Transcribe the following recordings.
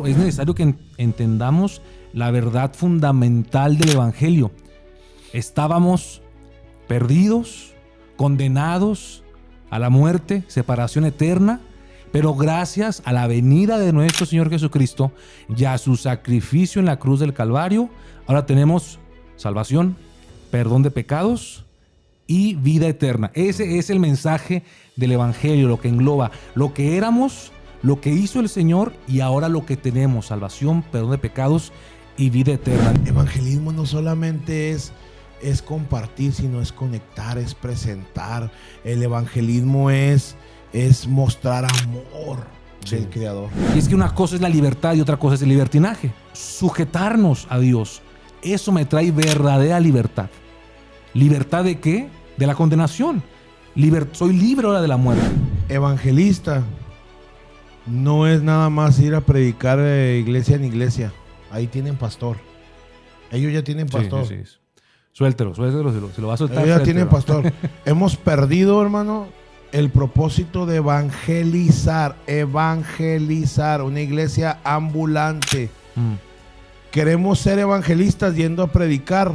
Es necesario que entendamos la verdad fundamental del Evangelio. Estábamos perdidos, condenados a la muerte, separación eterna, pero gracias a la venida de nuestro Señor Jesucristo y a su sacrificio en la cruz del Calvario, ahora tenemos salvación, perdón de pecados y vida eterna. Ese es el mensaje del Evangelio, lo que engloba lo que éramos, lo que hizo el Señor y ahora lo que tenemos: salvación, perdón de pecados y vida eterna. Evangelismo no solamente es compartir, sino es conectar, es presentar. El evangelismo es mostrar amor del Creador. Y es que una cosa es la libertad y otra cosa es el libertinaje. Sujetarnos a Dios, eso me trae verdadera libertad. ¿Libertad de qué? De la condenación. Soy libre ahora de la muerte. Evangelista no es nada más ir a predicar iglesia en iglesia. Ahí tienen pastor. Ellos ya tienen pastor. Sí. Suéltelo, se lo va a soltar. Ellos ya tienen pastor. Hemos perdido, hermano, el propósito de evangelizar. Una iglesia ambulante. Queremos ser evangelistas yendo a predicar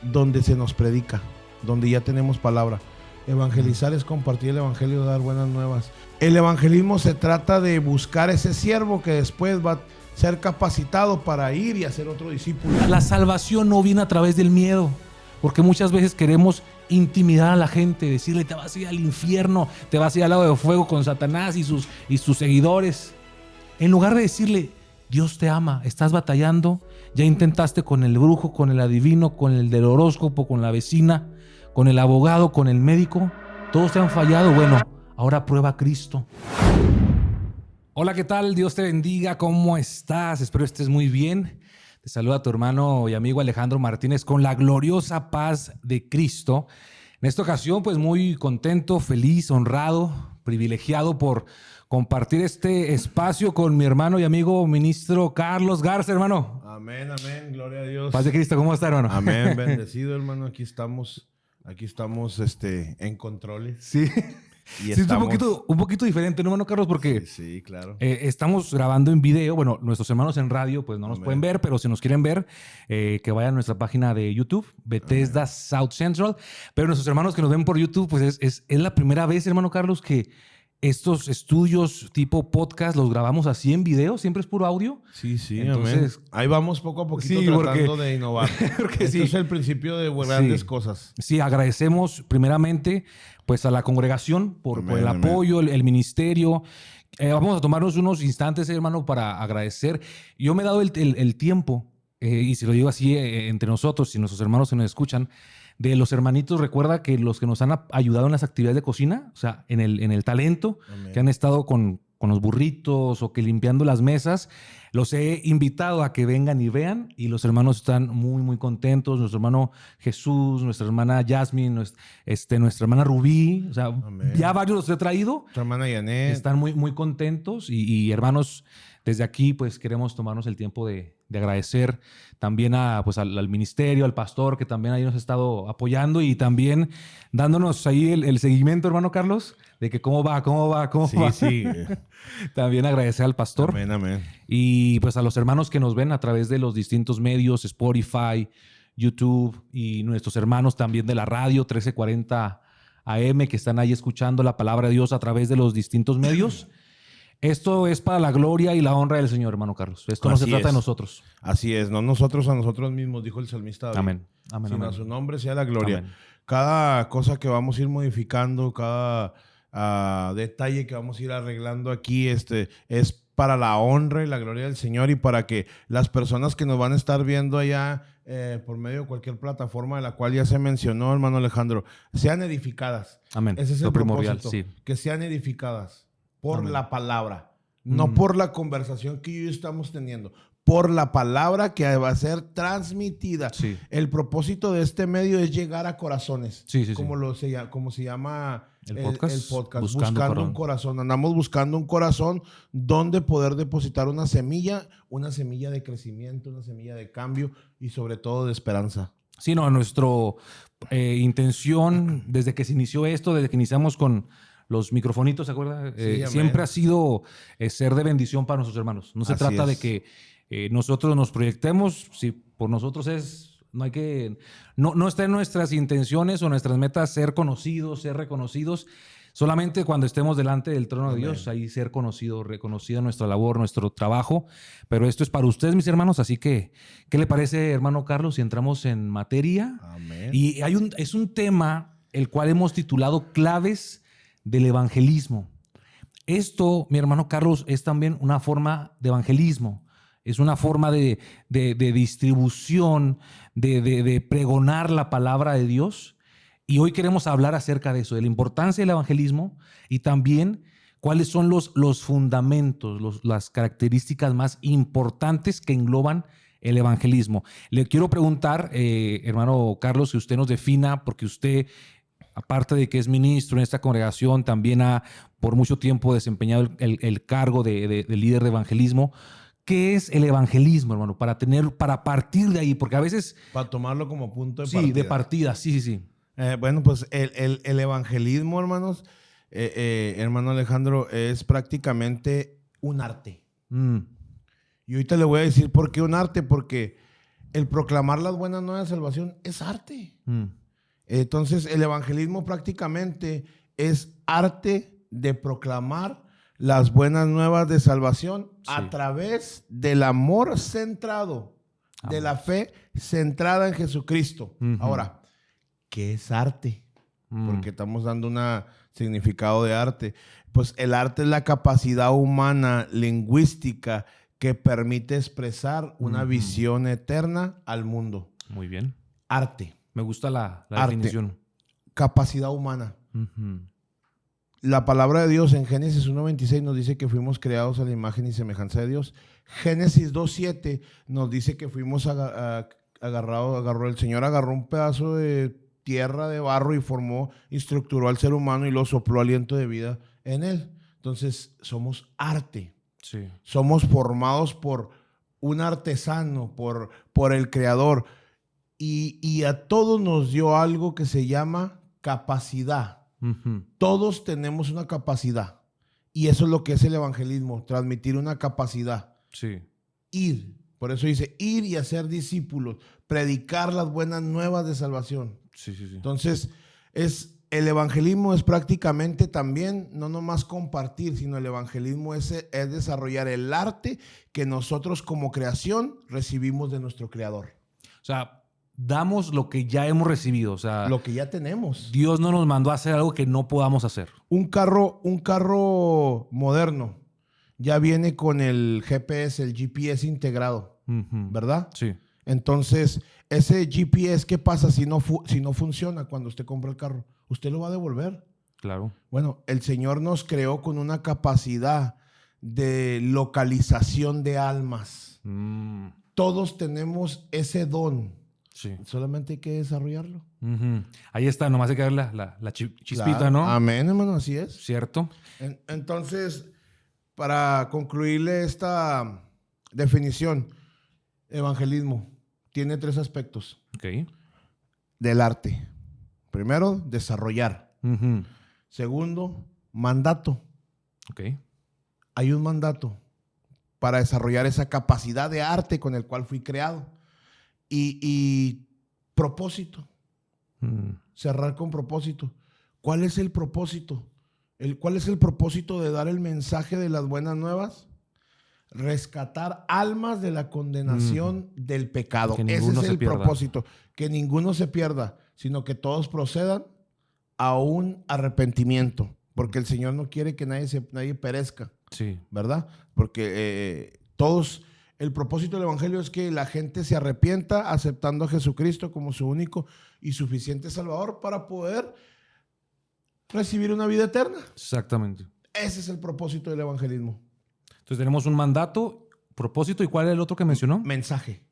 donde se nos predica, donde ya tenemos palabra. Evangelizar es compartir el evangelio, dar buenas nuevas. El evangelismo se trata de buscar ese siervo que después va a ser capacitado para ir y hacer otro discípulo. La salvación no viene a través del miedo, porque muchas veces queremos intimidar a la gente, decirle: te vas a ir al infierno, te vas a ir al lago de fuego con Satanás y sus seguidores. En lugar de decirle: Dios te ama, estás batallando, ya intentaste con el brujo, con el adivino, con el del horóscopo, con la vecina, con el abogado, con el médico, todos te han fallado. Bueno, ahora prueba a Cristo. Hola, ¿qué tal? Dios te bendiga, ¿cómo estás? Espero estés muy bien. Te saluda tu hermano y amigo Alejandro Martínez con la gloriosa paz de Cristo. En esta ocasión, pues muy contento, feliz, honrado, privilegiado por compartir este espacio con mi hermano y amigo ministro Carlos Garza, hermano. Amén, gloria a Dios. Paz de Cristo, ¿cómo está, hermano? Amén, bendecido, hermano. Aquí estamos en controles. Sí. Y sí, estamos... es un poquito diferente, ¿no, hermano Carlos? Porque sí, claro. Estamos grabando en video. Bueno, nuestros hermanos en radio pues no nos pueden ver, pero si nos quieren ver, que vayan a nuestra página de YouTube, Bethesda South Central. Pero nuestros hermanos que nos ven por YouTube, pues es la primera vez, hermano Carlos, que estos estudios tipo podcast los grabamos así en video. Siempre es puro audio. Sí, entonces, amén. Ahí vamos poco a poquito tratando de innovar. Porque Esto es el principio de grandes cosas. Sí, agradecemos primeramente pues a la congregación por el apoyo, el ministerio. Vamos a tomarnos unos instantes, hermano, para agradecer. Yo me he dado el tiempo, y si lo digo así entre nosotros y nuestros hermanos que nos escuchan, de los hermanitos. Recuerda que los que nos han ayudado en las actividades de cocina, o sea, en el talento, que han estado con los burritos o que limpiando las mesas, los he invitado a que vengan y vean, y los hermanos están muy, muy contentos. Nuestro hermano Jesús, nuestra hermana Jasmine, nuestra hermana Rubí, o sea, ya varios los he traído. Nuestra hermana Janet. Están muy, muy contentos y hermanos, desde aquí pues queremos tomarnos el tiempo de agradecer también al ministerio, al pastor, que también ahí nos ha estado apoyando y también dándonos ahí el seguimiento, hermano Carlos, de que cómo va. Sí. También agradecer al pastor. Amén. Y pues a los hermanos que nos ven a través de los distintos medios, Spotify, YouTube, y nuestros hermanos también de la radio 1340 AM, que están ahí escuchando la palabra de Dios a través de los distintos medios. Esto es para la gloria y la honra del Señor, hermano Carlos. Esto no se trata de nosotros. Así es, no nosotros a nosotros mismos, dijo el salmista David. Amén. Sino a su nombre sea la gloria. Amén. Cada cosa que vamos a ir modificando, cada detalle que vamos a ir arreglando aquí, es para la honra y la gloria del Señor, y para que las personas que nos van a estar viendo allá por medio de cualquier plataforma de la cual ya se mencionó, hermano Alejandro, sean edificadas. Amén. Ese es lo el primordial, propósito, sí. que sean edificadas por Amén. la palabra, no por la conversación que yo estamos teniendo, por la palabra que va a ser transmitida. Sí. El propósito de este medio es llegar a corazones, como se llama el podcast, buscando un corazón. Andamos buscando un corazón donde poder depositar una semilla de crecimiento, una semilla de cambio y sobre todo de esperanza. Sí, no, nuestra intención desde que se inició esto, desde que iniciamos con los microfonitos, ¿se acuerda? Sí, Siempre ha sido ser de bendición para nuestros hermanos. No se Así trata de es. que nosotros nos proyectemos, si por nosotros no está en nuestras intenciones o nuestras metas ser conocidos, ser reconocidos. Solamente cuando estemos delante del trono de Dios, ahí ser reconocida nuestra labor, nuestro trabajo. Pero esto es para ustedes, mis hermanos. Así que, ¿qué le parece, hermano Carlos, si entramos en materia? Amén. Y es un tema el cual hemos titulado Claves del Evangelismo. Esto, mi hermano Carlos, es también una forma de evangelismo. Es una forma de distribución, de pregonar la palabra de Dios. Y hoy queremos hablar acerca de eso, de la importancia del evangelismo y también cuáles son los fundamentos, las características más importantes que engloban el evangelismo. Le quiero preguntar, hermano Carlos, que usted nos defina, porque usted, aparte de que es ministro en esta congregación, también ha por mucho tiempo desempeñado el cargo de líder de evangelismo. ¿Qué es el evangelismo, hermano? Para partir de ahí, porque a veces... Para tomarlo como punto de sí, partida. de partida, sí. Bueno, pues el evangelismo, hermanos, hermano Alejandro, es prácticamente un arte. Y ahorita le voy a decir por qué un arte, porque el proclamar las buenas nuevas de salvación es arte. Entonces, el evangelismo prácticamente es arte de proclamar las buenas nuevas de salvación a través del amor centrado, de la fe centrada en Jesucristo. Ahora, ¿qué es arte? Porque estamos dando un significado de arte. Pues el arte es la capacidad humana, lingüística, que permite expresar una visión eterna al mundo. Muy bien. Arte. Me gusta la Arte. definición. Capacidad humana. La palabra de Dios en Génesis 1:26 nos dice que fuimos creados a la imagen y semejanza de Dios. Génesis 2:7 nos dice que fuimos el Señor agarró un pedazo de tierra, de barro, y estructuró al ser humano y lo sopló aliento de vida en él. Entonces, somos arte. Sí. Somos formados por un artesano, por el Creador. Y a todos nos dio algo que se llama capacidad. Todos tenemos una capacidad. Y eso es lo que es el evangelismo, transmitir una capacidad. Sí. Ir. Por eso dice, ir y hacer discípulos, predicar las buenas nuevas de salvación. Sí. Entonces, el evangelismo es prácticamente también, no nomás compartir, sino el evangelismo es desarrollar el arte que nosotros como creación recibimos de nuestro Creador. O sea, damos lo que ya hemos recibido. O sea, lo que ya tenemos. Dios no nos mandó a hacer algo que no podamos hacer. Un carro moderno ya viene con el GPS, el GPS integrado, ¿verdad? Sí. Entonces, ese GPS, ¿qué pasa si no funciona cuando usted compra el carro? Usted lo va a devolver. Claro. Bueno, el Señor nos creó con una capacidad de localización de almas. Todos tenemos ese don. Sí. Solamente hay que desarrollarlo. Ahí está, nomás hay que ver la chispita, Claro. ¿no? Amén, hermano, así es. Cierto. Entonces, para concluirle esta definición, evangelismo tiene 3 aspectos. Ok. Del arte. Primero, desarrollar. Segundo, mandato. Ok. Hay un mandato para desarrollar esa capacidad de arte con el cual fui creado. Y propósito. Cerrar con propósito. ¿Cuál es el propósito? ¿Cuál es el propósito de dar el mensaje de las buenas nuevas? Rescatar almas de la condenación del pecado. Ese es el propósito. Que ninguno se pierda, sino que todos procedan a un arrepentimiento. Porque el Señor no quiere que nadie perezca. Sí. ¿Verdad? Porque el propósito del evangelio es que la gente se arrepienta aceptando a Jesucristo como su único y suficiente Salvador para poder recibir una vida eterna. Exactamente. Ese es el propósito del evangelismo. Entonces tenemos un mandato, propósito, ¿y cuál es el otro que mencionó? Mensaje.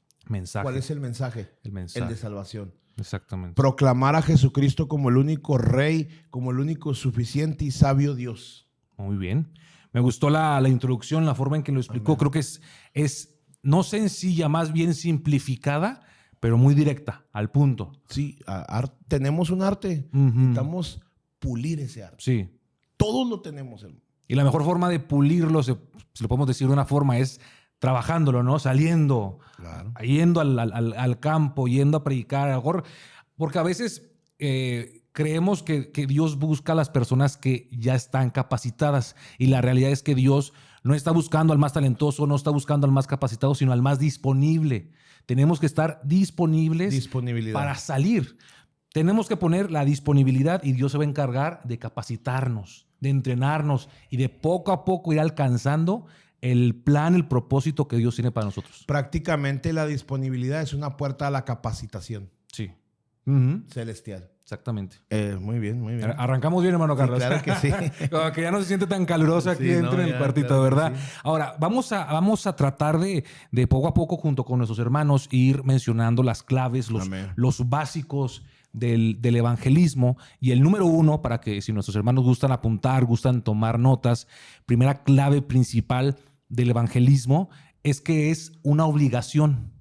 ¿Cuál es el mensaje? El mensaje. El de salvación. Exactamente. Proclamar a Jesucristo como el único Rey, como el único suficiente y sabio Dios. Muy bien. Me gustó la introducción, la forma en que lo explicó. Amén. Creo que es no sencilla, más bien simplificada, pero muy directa, al punto. Sí, tenemos un arte. Necesitamos pulir ese arte. Sí. Todos lo tenemos, hermano. Y la mejor forma de pulirlo, si lo podemos decir de una forma, es trabajándolo, ¿no? Saliendo, Claro. yendo al campo, yendo a predicar, a lo mejor, porque a veces creemos que Dios busca a las personas que ya están capacitadas, y la realidad es que Dios no está buscando al más talentoso, no está buscando al más capacitado, sino al más disponible. Tenemos que estar disponibles para salir. Tenemos que poner la disponibilidad y Dios se va a encargar de capacitarnos, de entrenarnos y de poco a poco ir alcanzando el plan, el propósito que Dios tiene para nosotros. Prácticamente la disponibilidad es una puerta a la capacitación. Sí. Celestial. Exactamente. Muy bien, muy bien. Arrancamos bien, hermano Carlos. Sí, claro que sí. Como que ya no se siente tan caluroso aquí dentro en el cuartito, claro, ¿verdad? Sí. Ahora, vamos a tratar de poco a poco, junto con nuestros hermanos, ir mencionando las claves, los básicos del evangelismo. Y el número 1, para que si nuestros hermanos gustan apuntar, gustan tomar notas, primera clave principal del evangelismo es que es una obligación.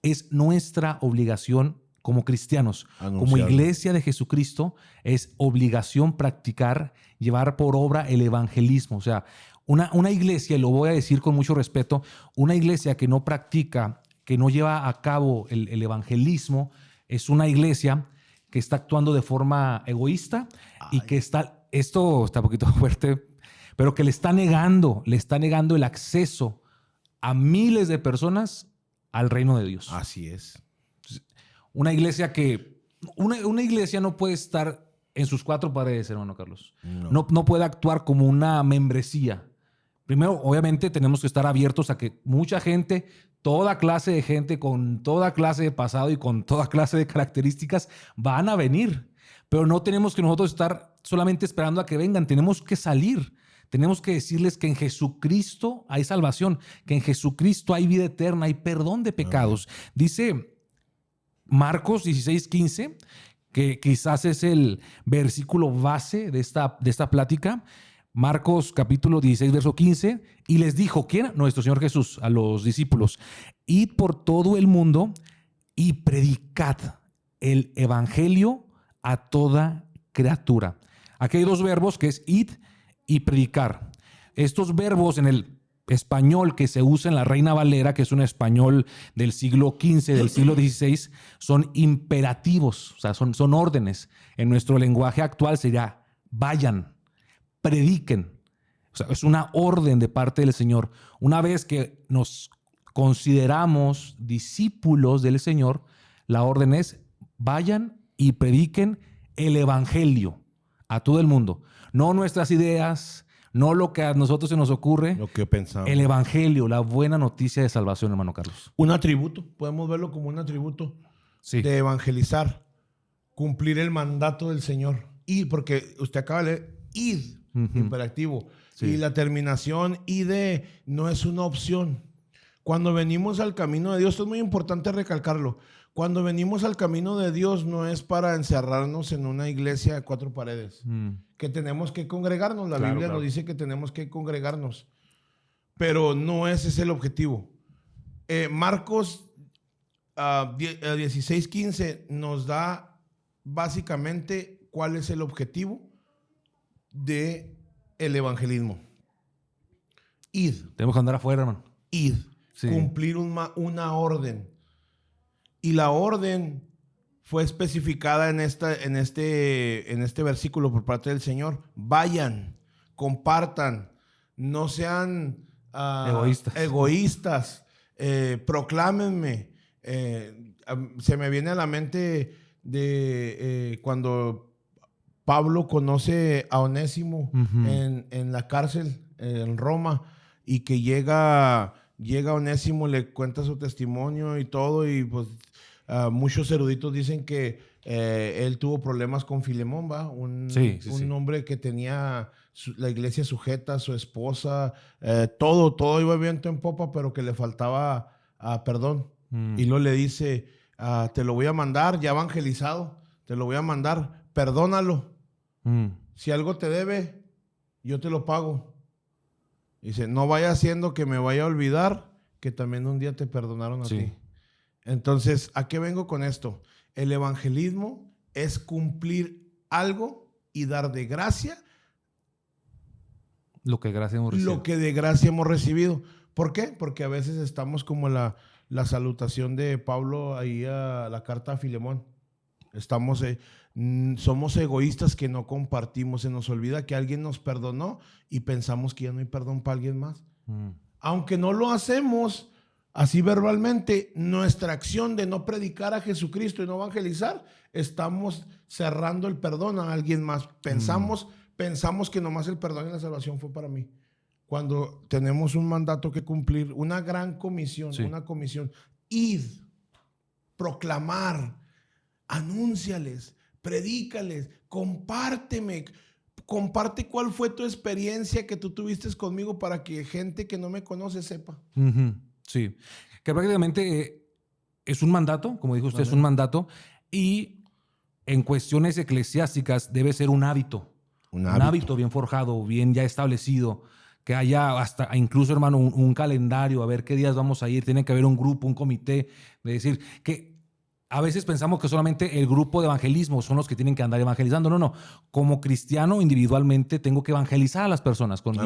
Es nuestra obligación como cristianos, como iglesia de Jesucristo, es obligación practicar, llevar por obra el evangelismo. O sea, una iglesia, y lo voy a decir con mucho respeto, una iglesia que no practica, que no lleva a cabo el evangelismo, es una iglesia que está actuando de forma egoísta y que está, esto está un poquito fuerte, pero que le está negando el acceso a miles de personas al reino de Dios. Así es. Una iglesia una iglesia no puede estar en sus 4 paredes, hermano Carlos. No puede actuar como una membresía. Primero, obviamente, tenemos que estar abiertos a que mucha gente, toda clase de gente, con toda clase de pasado y con toda clase de características, van a venir. Pero no tenemos que nosotros estar solamente esperando a que vengan. Tenemos que salir. Tenemos que decirles que en Jesucristo hay salvación, que en Jesucristo hay vida eterna, hay perdón de pecados. Dice Marcos 16:15, que quizás es el versículo base de esta plática. Marcos capítulo 16, verso 15. Y les dijo, ¿quién? Nuestro Señor Jesús, a los discípulos: id por todo el mundo y predicad el evangelio a toda criatura. Aquí hay 2 verbos, que es id y predicar. Estos verbos en el español que se usa en la Reina Valera, que es un español del siglo XV, del siglo XVI, son imperativos, o sea, son órdenes. En nuestro lenguaje actual sería vayan, prediquen. O sea, es una orden de parte del Señor. Una vez que nos consideramos discípulos del Señor, la orden es vayan y prediquen el evangelio a todo el mundo. No nuestras ideas, no lo que a nosotros se nos ocurre. Lo que pensamos. El evangelio, la buena noticia de salvación, hermano Carlos. Un atributo. Podemos verlo como un atributo de evangelizar. Cumplir el mandato del Señor. Y porque usted acaba de leer, id, imperativo. Sí. Y la terminación id no es una opción. Cuando venimos al camino de Dios, esto es muy importante recalcarlo. Cuando venimos al camino de Dios no es para encerrarnos en una iglesia de 4 paredes. Que tenemos que congregarnos. La Biblia nos dice que tenemos que congregarnos. Pero no ese es el objetivo. Marcos 16:15 nos da básicamente cuál es el objetivo del evangelismo. Id. Tenemos que andar afuera, hermano. Id. Sí. Cumplir una orden. Y la orden fue especificada en este versículo por parte del Señor. Vayan, compartan, no sean egoístas, proclámenme. Se me viene a la mente de cuando Pablo conoce a Onésimo en la cárcel en Roma, y que llega Onésimo, le cuenta su testimonio y todo, y pues muchos eruditos dicen que él tuvo problemas con Filemón, ¿va? Un hombre que tenía la iglesia sujeta, su esposa, todo iba viento en popa, pero que le faltaba perdón. Y luego le dice, te lo voy a mandar, ya evangelizado, te lo voy a mandar, perdónalo. Si algo te debe, yo te lo pago. Dice, no vaya haciendo que me vaya a olvidar que también un día te perdonaron a ti. Entonces, ¿a qué vengo con esto? El evangelismo es cumplir algo y dar de gracia Lo que gracia hemos recibido. lo que de gracia hemos recibido. ¿Por qué? Porque a veces estamos como la salutación de Pablo ahí a la carta a Filemón. Somos egoístas que no compartimos. Se nos olvida que alguien nos perdonó y pensamos que ya no hay perdón para alguien más. Aunque no lo hacemos así verbalmente, nuestra acción de no predicar a Jesucristo y no evangelizar, estamos cerrando el perdón a alguien más. Pensamos que nomás el perdón y la salvación fue para mí. Cuando tenemos un mandato que cumplir, una gran comisión, una comisión, id, proclamar, anúnciales, predícales, compárteme, comparte cuál fue tu experiencia que tú tuviste conmigo para que gente que no me conoce sepa. Sí, que prácticamente es un mandato, como dijo usted, es un mandato, y en cuestiones eclesiásticas debe ser un hábito. Un hábito bien forjado, bien ya establecido, que haya hasta incluso, hermano, un calendario, a ver qué días vamos a ir. Tiene que haber un grupo, un comité, de decir que a veces pensamos que solamente el grupo de evangelismo son los que tienen que andar evangelizando. No. Como cristiano, individualmente, tengo que evangelizar a las personas con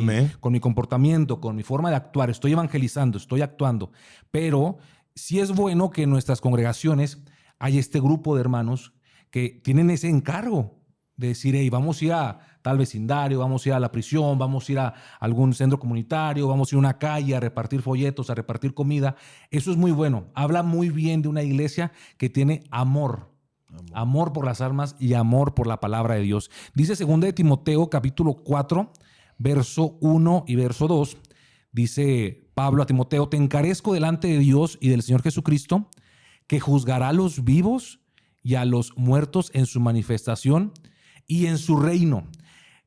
mi comportamiento, con mi forma de actuar. Estoy evangelizando, estoy actuando. Pero sí es bueno que en nuestras congregaciones haya este grupo de hermanos que tienen ese encargo de decir, hey, vamos a ir a tal vecindario, vamos a ir a la prisión, vamos a ir a algún centro comunitario, vamos a ir a una calle a repartir folletos, a repartir comida. Eso es muy bueno. Habla muy bien de una iglesia que tiene amor por las almas y amor por la palabra de Dios. Dice 2 de Timoteo, capítulo 4, verso 1 y verso 2. Dice Pablo a Timoteo, te encarezco delante de Dios y del Señor Jesucristo, que juzgará a los vivos y a los muertos en su manifestación y en su reino,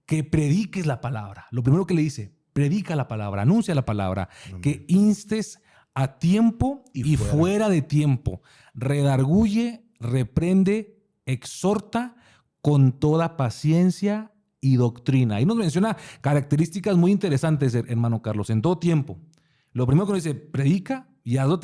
que prediques la palabra. Lo primero que le dice, predica la palabra, anuncia la palabra, que instes a tiempo y fuera de tiempo, redarguye, reprende, exhorta con toda paciencia y doctrina. Ahí nos menciona características muy interesantes, hermano Carlos, en todo tiempo. Lo primero que nos dice, predica y hazlo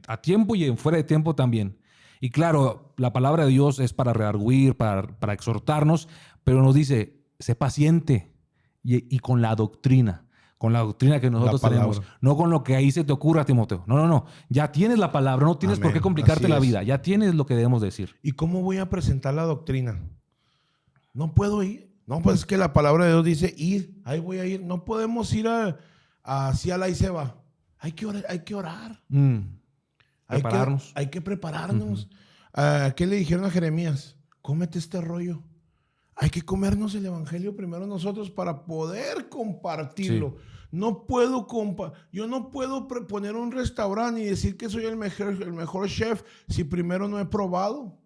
a tiempo y en fuera de tiempo también. Y claro, la palabra de Dios es para redarguir, para exhortarnos, pero nos dice, sé paciente y con la doctrina que nosotros tenemos, no con lo que ahí se te ocurra, Timoteo. No. Ya tienes la palabra, no tienes por qué complicarte la vida, ya tienes lo que debemos decir. ¿Y cómo voy a presentar la doctrina? No puedo ir. No, pues es que la palabra de Dios dice, ir, ahí voy a ir. No podemos ir así a la y se va. Hay que orar. Prepararnos. Hay que prepararnos. ¿Qué le dijeron a Jeremías? Cómete este rollo. Hay que comernos el evangelio primero nosotros para poder compartirlo. Sí. Yo no puedo poner un restaurante y decir que soy el mejor chef si primero no he probado.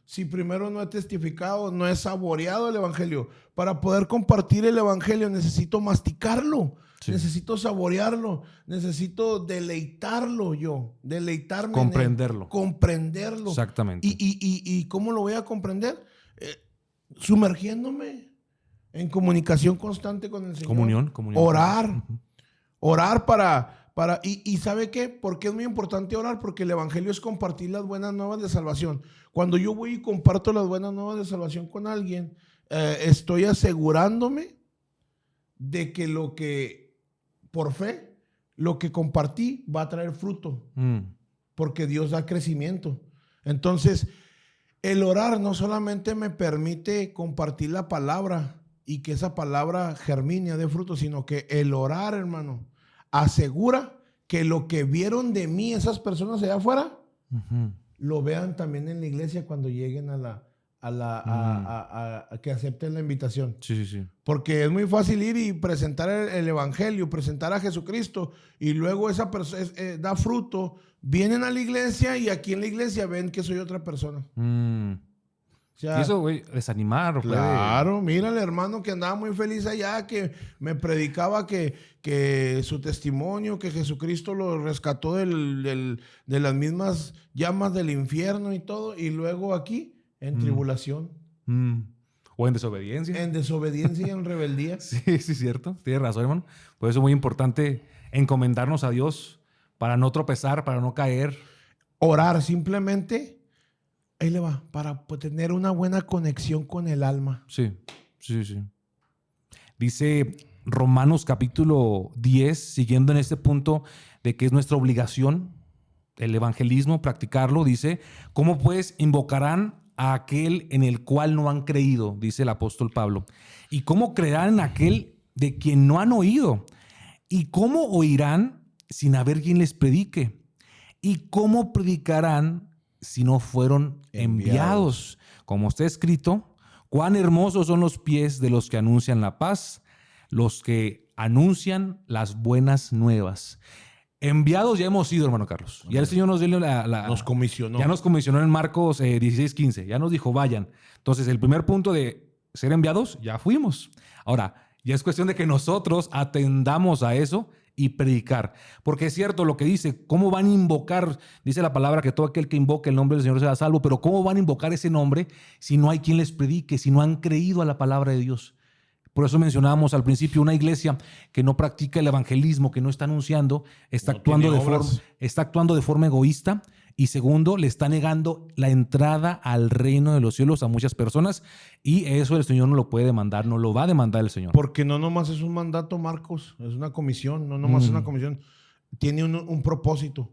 Si primero no he testificado, no he saboreado el evangelio. Para poder compartir el evangelio necesito masticarlo. Sí. Necesito saborearlo, necesito deleitarlo deleitarme. Comprenderlo. Exactamente. ¿Y cómo lo voy a comprender? Sumergiéndome en comunicación constante con el Señor. Comunión. Orar para ¿y sabe qué? ¿Por qué es muy importante orar? Porque el evangelio es compartir las buenas nuevas de salvación. Cuando yo voy y comparto las buenas nuevas de salvación con alguien, estoy asegurándome de que por fe, lo que compartí va a traer fruto. Porque Dios da crecimiento. Entonces, el orar no solamente me permite compartir la palabra y que esa palabra germine, dé fruto, sino que el orar, hermano, asegura que lo que vieron de mí esas personas allá afuera, lo vean también en la iglesia cuando lleguen a que acepten la invitación. Sí. Porque es muy fácil ir y presentar el evangelio, presentar a Jesucristo, y luego esa persona da fruto. Vienen a la iglesia y aquí en la iglesia ven que soy otra persona. O sea, y eso, güey, desanimar. Claro, mira el hermano que andaba muy feliz allá, que me predicaba que su testimonio, que Jesucristo lo rescató de las mismas llamas del infierno y todo, y luego aquí en tribulación. O en desobediencia. En desobediencia y en rebeldía. Sí, cierto. Tienes razón, hermano. Por eso es muy importante encomendarnos a Dios para no tropezar, para no caer. Orar simplemente, ahí le va, para tener una buena conexión con el alma. Sí. Dice Romanos capítulo 10, siguiendo en este punto de que es nuestra obligación el evangelismo, practicarlo, dice, ¿cómo pues invocarán a aquel en el cual no han creído? Dice el apóstol Pablo. ¿Y cómo creerán en aquel de quien no han oído? ¿Y cómo oirán sin haber quien les predique? ¿Y cómo predicarán si no fueron enviados? Como está escrito, cuán hermosos son los pies de los que anuncian la paz, los que anuncian las buenas nuevas. Enviados ya hemos sido, hermano Carlos. Ya el Señor nos dio nos comisionó. Ya nos comisionó en Marcos 16:15. Ya nos dijo, vayan. Entonces, el primer punto de ser enviados, ya fuimos. Ahora, ya es cuestión de que nosotros atendamos a eso y predicar. Porque es cierto lo que dice, ¿cómo van a invocar? Dice la palabra que todo aquel que invoque el nombre del Señor será salvo, pero ¿cómo van a invocar ese nombre si no hay quien les predique, si no han creído a la palabra de Dios? Por eso mencionábamos al principio, una iglesia que no practica el evangelismo, que no está anunciando, está actuando de forma egoísta, y segundo, le está negando la entrada al reino de los cielos a muchas personas, y eso el Señor no lo puede demandar, no lo va a demandar el Señor. Porque no nomás es un mandato, Marcos, es una comisión, no nomás es una comisión, tiene un propósito.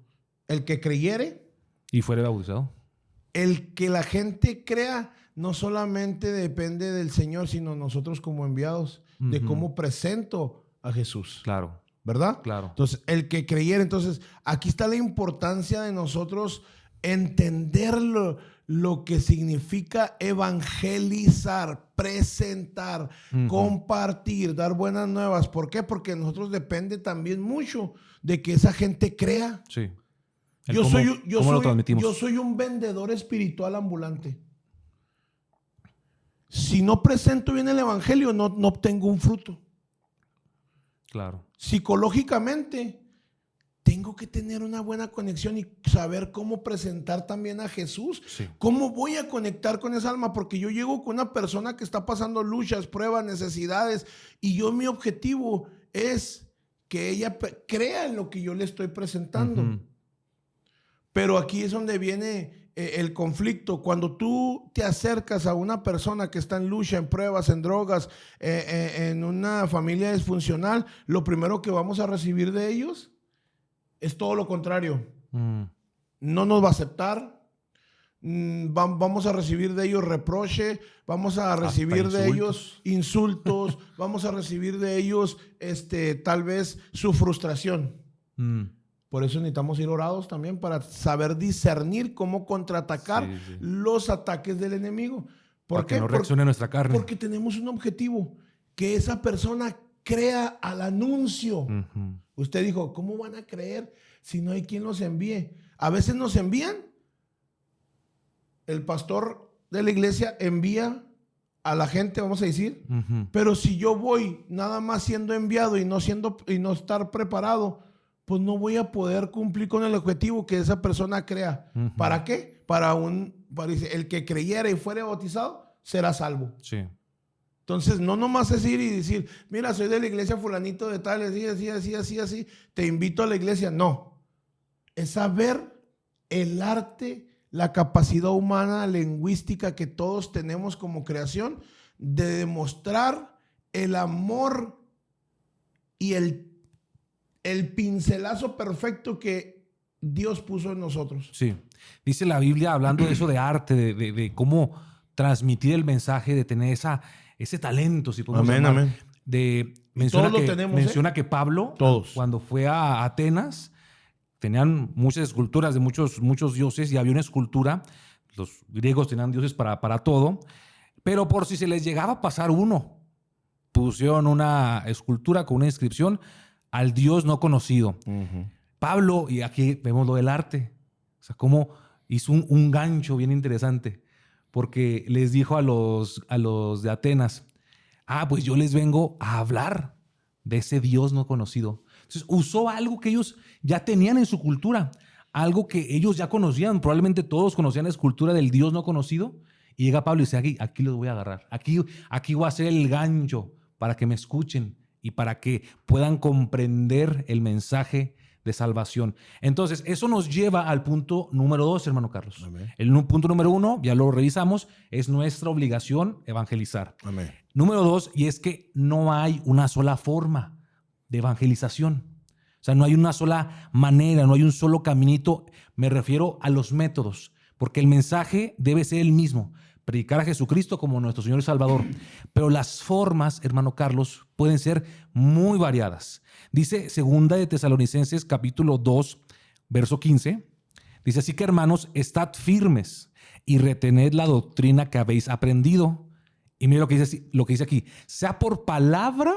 El que creyere y fuere bautizado. El que la gente crea no solamente depende del Señor, sino nosotros como enviados, de cómo presento a Jesús. Claro. ¿Verdad? Claro. Entonces, el que creyera. Entonces, aquí está la importancia de nosotros entender lo que significa evangelizar, presentar, compartir, dar buenas nuevas. ¿Por qué? Porque nosotros depende también mucho de que esa gente crea. Sí. Yo soy un vendedor espiritual ambulante. Si no presento bien el evangelio, no obtengo un fruto. Claro. Psicológicamente, tengo que tener una buena conexión y saber cómo presentar también a Jesús. Sí. ¿Cómo voy a conectar con esa alma? Porque yo llego con una persona que está pasando luchas, pruebas, necesidades, y mi objetivo es que ella crea en lo que yo le estoy presentando. Pero aquí es donde viene el conflicto. Cuando tú te acercas a una persona que está en lucha, en pruebas, en drogas, en una familia disfuncional, lo primero que vamos a recibir de ellos es todo lo contrario. No nos va a aceptar. Vamos a recibir de ellos reproche, vamos a recibir de ellos insultos, vamos a recibir de ellos tal vez su frustración. Por eso necesitamos ir orados también para saber discernir cómo contraatacar los ataques del enemigo. Para que no reaccione nuestra carne. Porque tenemos un objetivo, que esa persona crea al anuncio. Usted dijo, ¿cómo van a creer si no hay quien los envíe? A veces nos envían. El pastor de la iglesia envía a la gente, vamos a decir. Pero si yo voy nada más siendo enviado y no estar preparado, pues no voy a poder cumplir con el objetivo que esa persona crea. ¿Para qué? Para el que creyera y fuera bautizado, será salvo. Sí. Entonces, no nomás es ir y decir, mira, soy de la iglesia fulanito de tal, así, te invito a la iglesia. No. Es saber el arte, la capacidad humana, lingüística que todos tenemos como creación de demostrar el amor y el pincelazo perfecto que Dios puso en nosotros. Sí. Dice la Biblia, hablando de eso de arte, de cómo transmitir el mensaje, de tener ese talento, si podemos llamar. Amén. Menciona que Pablo, cuando fue a Atenas, tenían muchas esculturas de muchos dioses y había una escultura. Los griegos tenían dioses para todo, pero por si se les llegaba a pasar uno, pusieron una escultura con una inscripción: al Dios no conocido. Pablo, y aquí vemos lo del arte, o sea, cómo hizo un gancho bien interesante, porque les dijo a los de Atenas, pues yo les vengo a hablar de ese Dios no conocido. Entonces usó algo que ellos ya tenían en su cultura, algo que ellos ya conocían, probablemente todos conocían la escultura del Dios no conocido, y llega Pablo y dice, aquí los voy a agarrar, aquí voy a hacer el gancho para que me escuchen y para que puedan comprender el mensaje de salvación. Entonces, eso nos lleva al punto número 2, hermano Carlos. Amén. El punto número 1, ya lo revisamos, es nuestra obligación evangelizar. Amén. Número 2, y es que no hay una sola forma de evangelización. O sea, no hay una sola manera, no hay un solo caminito. Me refiero a los métodos, porque el mensaje debe ser el mismo. Predicar a Jesucristo como nuestro Señor y Salvador. Pero las formas, hermano Carlos, pueden ser muy variadas. Dice 2 de Tesalonicenses capítulo 2, verso 15. Dice, así que hermanos, estad firmes y retened la doctrina que habéis aprendido. Y mire lo que dice aquí. Sea por palabra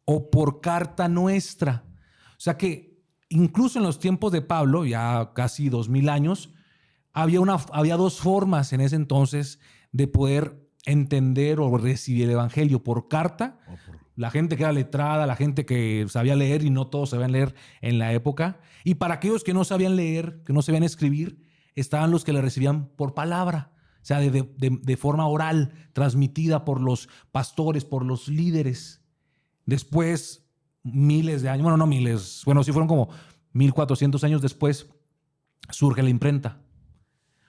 o por carta nuestra. O sea que incluso en los tiempos de Pablo, ya casi 2000 años, había dos formas en ese entonces de poder entender o recibir el evangelio: por carta, la gente que era letrada, la gente que sabía leer, y no todos sabían leer en la época, y para aquellos que no sabían leer, que no sabían escribir, estaban los que le recibían por palabra, o sea, de forma oral, transmitida por los pastores, por los líderes. Después, miles de años, bueno, no miles, bueno, sí fueron como 1400 años después, surge la imprenta.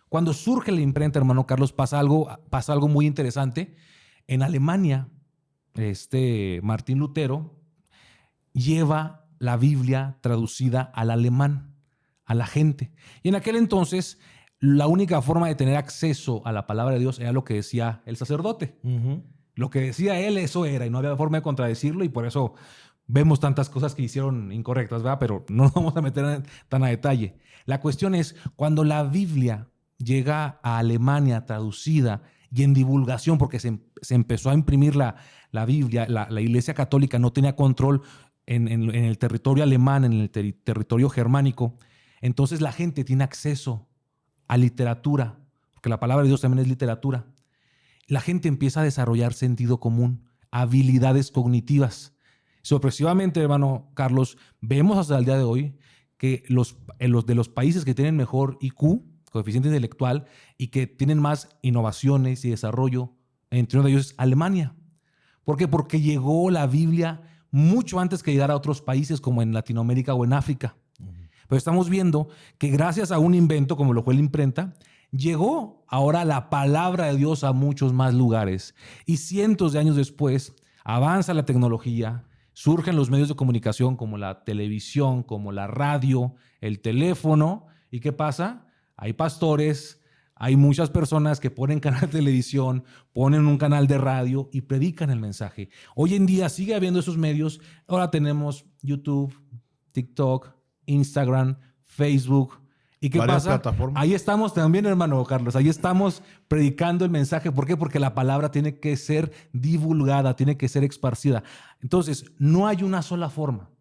Cuando surge la imprenta, hermano Carlos, pasa algo muy interesante. En Alemania, Martín Lutero lleva la Biblia traducida al alemán, a la gente. Y en aquel entonces, la única forma de tener acceso a la palabra de Dios era lo que decía el sacerdote. Lo que decía él, eso era, y no había forma de contradecirlo, y por eso vemos tantas cosas que hicieron incorrectas, ¿verdad? Pero no nos vamos a meter tan a detalle. La cuestión es, cuando la Biblia llega a Alemania traducida y en divulgación, porque se empezó a imprimir la Biblia, la Iglesia Católica no tenía control en el territorio alemán, en el territorio germánico, entonces la gente tiene acceso a literatura, porque la palabra de Dios también es literatura. La gente empieza a desarrollar sentido común, habilidades cognitivas. Sorpresivamente, hermano Carlos, vemos hasta el día de hoy que los de los países que tienen mejor IQ, coeficiente intelectual, y que tienen más innovaciones y desarrollo, entre uno de ellos es Alemania. ¿Por qué? Porque llegó la Biblia mucho antes que llegara a otros países como en Latinoamérica o en África. Pero estamos viendo que gracias a un invento como lo fue la imprenta, llegó ahora la palabra de Dios a muchos más lugares. Y cientos de años después avanza la tecnología, surgen los medios de comunicación como la televisión, como la radio, el teléfono. ¿Y qué pasa? Hay pastores, hay muchas personas que ponen canal de televisión, ponen un canal de radio y predican el mensaje. Hoy en día sigue habiendo esos medios. Ahora tenemos YouTube, TikTok, Instagram, Facebook. ¿Y qué Varias pasa? plataformas. Ahí estamos también, hermano Carlos. Ahí estamos predicando el mensaje. ¿Por qué? Porque la palabra tiene que ser divulgada, tiene que ser esparcida. Entonces, no hay una sola forma.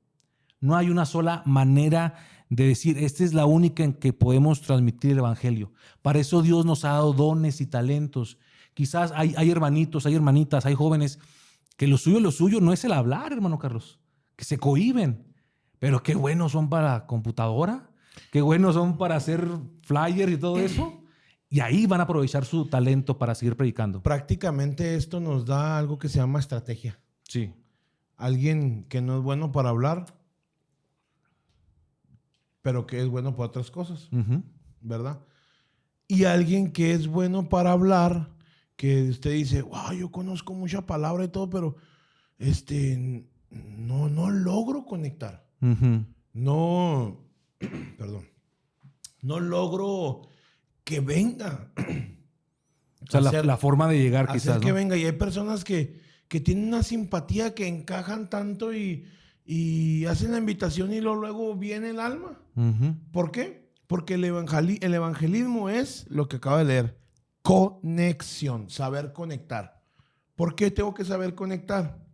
No hay una sola manera de decir, esta es la única en que podemos transmitir el evangelio. Para eso Dios nos ha dado dones y talentos. Quizás hay hermanitos, hay hermanitas, hay jóvenes que lo suyo no es el hablar, hermano Carlos, que se cohíben. Pero qué buenos son para computadora, qué buenos son para hacer flyers y todo eso. Y ahí van a aprovechar su talento para seguir predicando. Prácticamente esto nos da algo que se llama estrategia. Sí. Alguien que no es bueno para hablar, pero que es bueno para otras cosas, ¿verdad? Y alguien que es bueno para hablar, que usted dice, wow, yo conozco mucha palabra y todo, pero no logro conectar. No, perdón, no logro que venga. O sea, la forma de llegar hacer quizás, que ¿no? venga. Y hay personas que tienen una simpatía, que encajan tanto y hacen la invitación y luego viene el alma. ¿Por qué? Porque el evangelismo es lo que acabo de leer. Conexión, saber conectar. ¿Por qué tengo que saber conectar?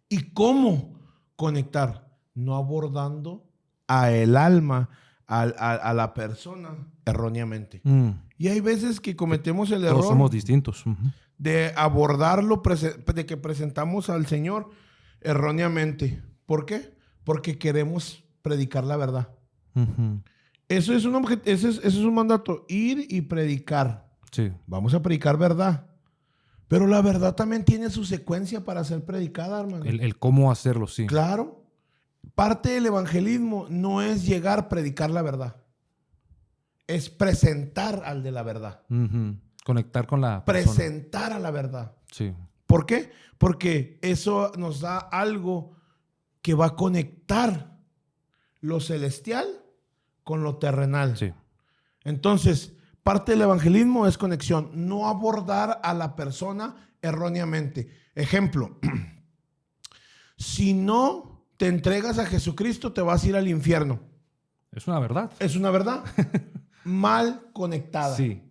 ¿Y cómo conectar? No abordando a el alma, a la persona erróneamente. Y hay veces que cometemos el error. Todos somos distintos. De abordarlo, de que presentamos al Señor erróneamente. ¿Por qué? Porque queremos predicar la verdad. Eso es eso es un mandato, ir y predicar. Sí. Vamos a predicar verdad. Pero la verdad también tiene su secuencia para ser predicada, hermano. El cómo hacerlo, sí. Claro. Parte del evangelismo no es llegar a predicar la verdad. Es presentar al de la verdad. Conectar con la persona. Presentar a la verdad. Sí. ¿Por qué? Porque eso nos da algo que va a conectar lo celestial con lo terrenal. Sí. Entonces, parte del evangelismo es conexión, no abordar a la persona erróneamente. Ejemplo, si no te entregas a Jesucristo, te vas a ir al infierno. Es una verdad. Es una verdad. Mal conectada. Sí.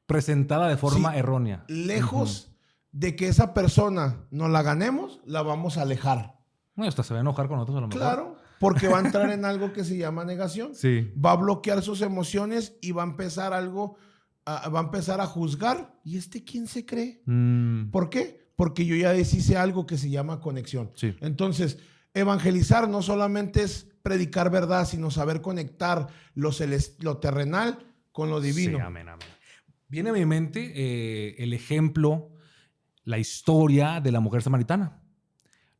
Presentada de forma errónea. Lejos de que esa persona nos la ganemos, la vamos a alejar. Bueno, hasta se va a enojar con nosotros a lo mejor. Claro, porque va a entrar en algo que se llama negación. Sí. Va a bloquear sus emociones y va a empezar va a empezar a juzgar. ¿Y quién se cree? ¿Por qué? Porque yo ya deshice algo que se llama conexión. Sí. Entonces, evangelizar no solamente es predicar verdad, sino saber conectar lo terrenal con lo divino. Sí, amén, amén. Viene a mi mente el ejemplo, la historia de la mujer samaritana.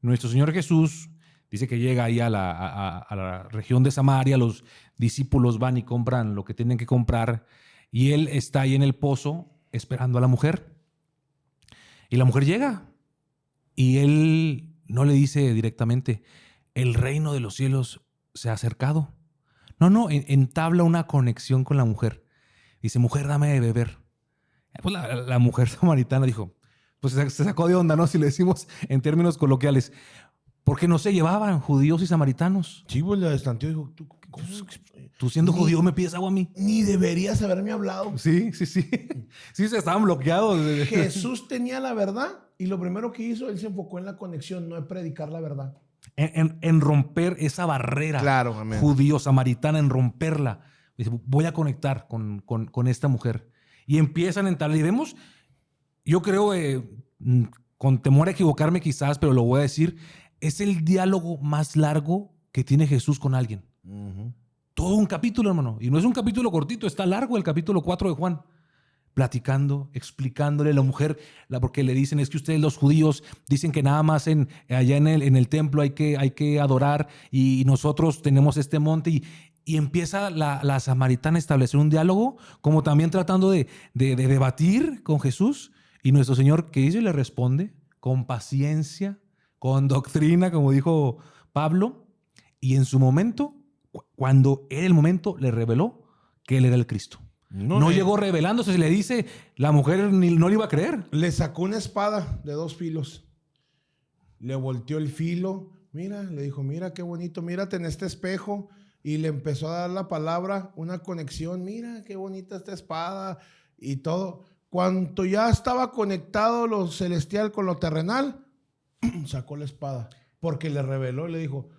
Nuestro Señor Jesús dice que llega ahí a la región de Samaria, los discípulos van y compran lo que tienen que comprar y Él está ahí en el pozo esperando a la mujer. Y la mujer llega y Él no le dice directamente, el reino de los cielos se ha acercado. No, entabla una conexión con la mujer. Dice, mujer, dame de beber. Pues la mujer samaritana dijo, pues se sacó de onda, ¿no? Si le decimos en términos coloquiales, porque no se llevaban judíos y samaritanos. Sí, pues la destanteó y dijo, Tú siendo judío me pides agua a mí. Ni deberías haberme hablado. Sí. Sí, se estaban bloqueados. Jesús tenía la verdad y lo primero que hizo, Él se enfocó en la conexión, no en predicar la verdad. En romper esa barrera judío-samaritana, en romperla. Dice, voy a conectar con esta mujer. Y empiezan a entablar. Y vemos, yo creo, con temor a equivocarme quizás, pero lo voy a decir, es el diálogo más largo que tiene Jesús con alguien. Todo un capítulo, hermano. Y no es un capítulo cortito, está largo el capítulo 4 de Juan. Platicando, explicándole a la mujer, porque le dicen, es que ustedes los judíos dicen que nada más allá en el templo hay que adorar y nosotros tenemos este monte y empieza la samaritana a establecer un diálogo, como también tratando de debatir con Jesús. Y nuestro Señor, ¿qué dice? Le responde con paciencia, con doctrina, como dijo Pablo. Y en su momento, cuando era el momento, le reveló que Él era el Cristo. No llegó revelándose, se le dice, la mujer no le iba a creer. Le sacó una espada de 2 filos. Le volteó el filo. Mira, le dijo, mira qué bonito, mírate en este espejo. Y le empezó a dar la palabra, una conexión. Mira qué bonita esta espada y todo. Cuando ya estaba conectado lo celestial con lo terrenal, sacó la espada. Porque le reveló, le dijo,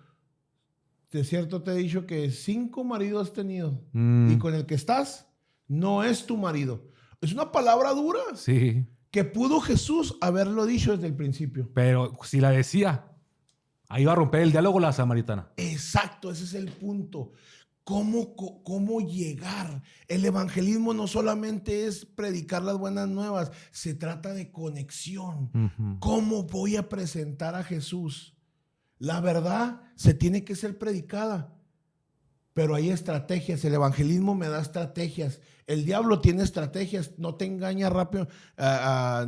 de cierto te he dicho que 5 maridos has tenido. Y con el que estás no es tu marido. Es una palabra dura. Sí. Que pudo Jesús haberlo dicho desde el principio. Pero si la decía, ahí va a romper el diálogo la samaritana. Exacto, ese es el punto. ¿Cómo llegar? El evangelismo no solamente es predicar las buenas nuevas, se trata de conexión. ¿Cómo voy a presentar a Jesús? La verdad se tiene que ser predicada. Pero hay estrategias, el evangelismo me da estrategias. El diablo tiene estrategias, no te engaña rápido,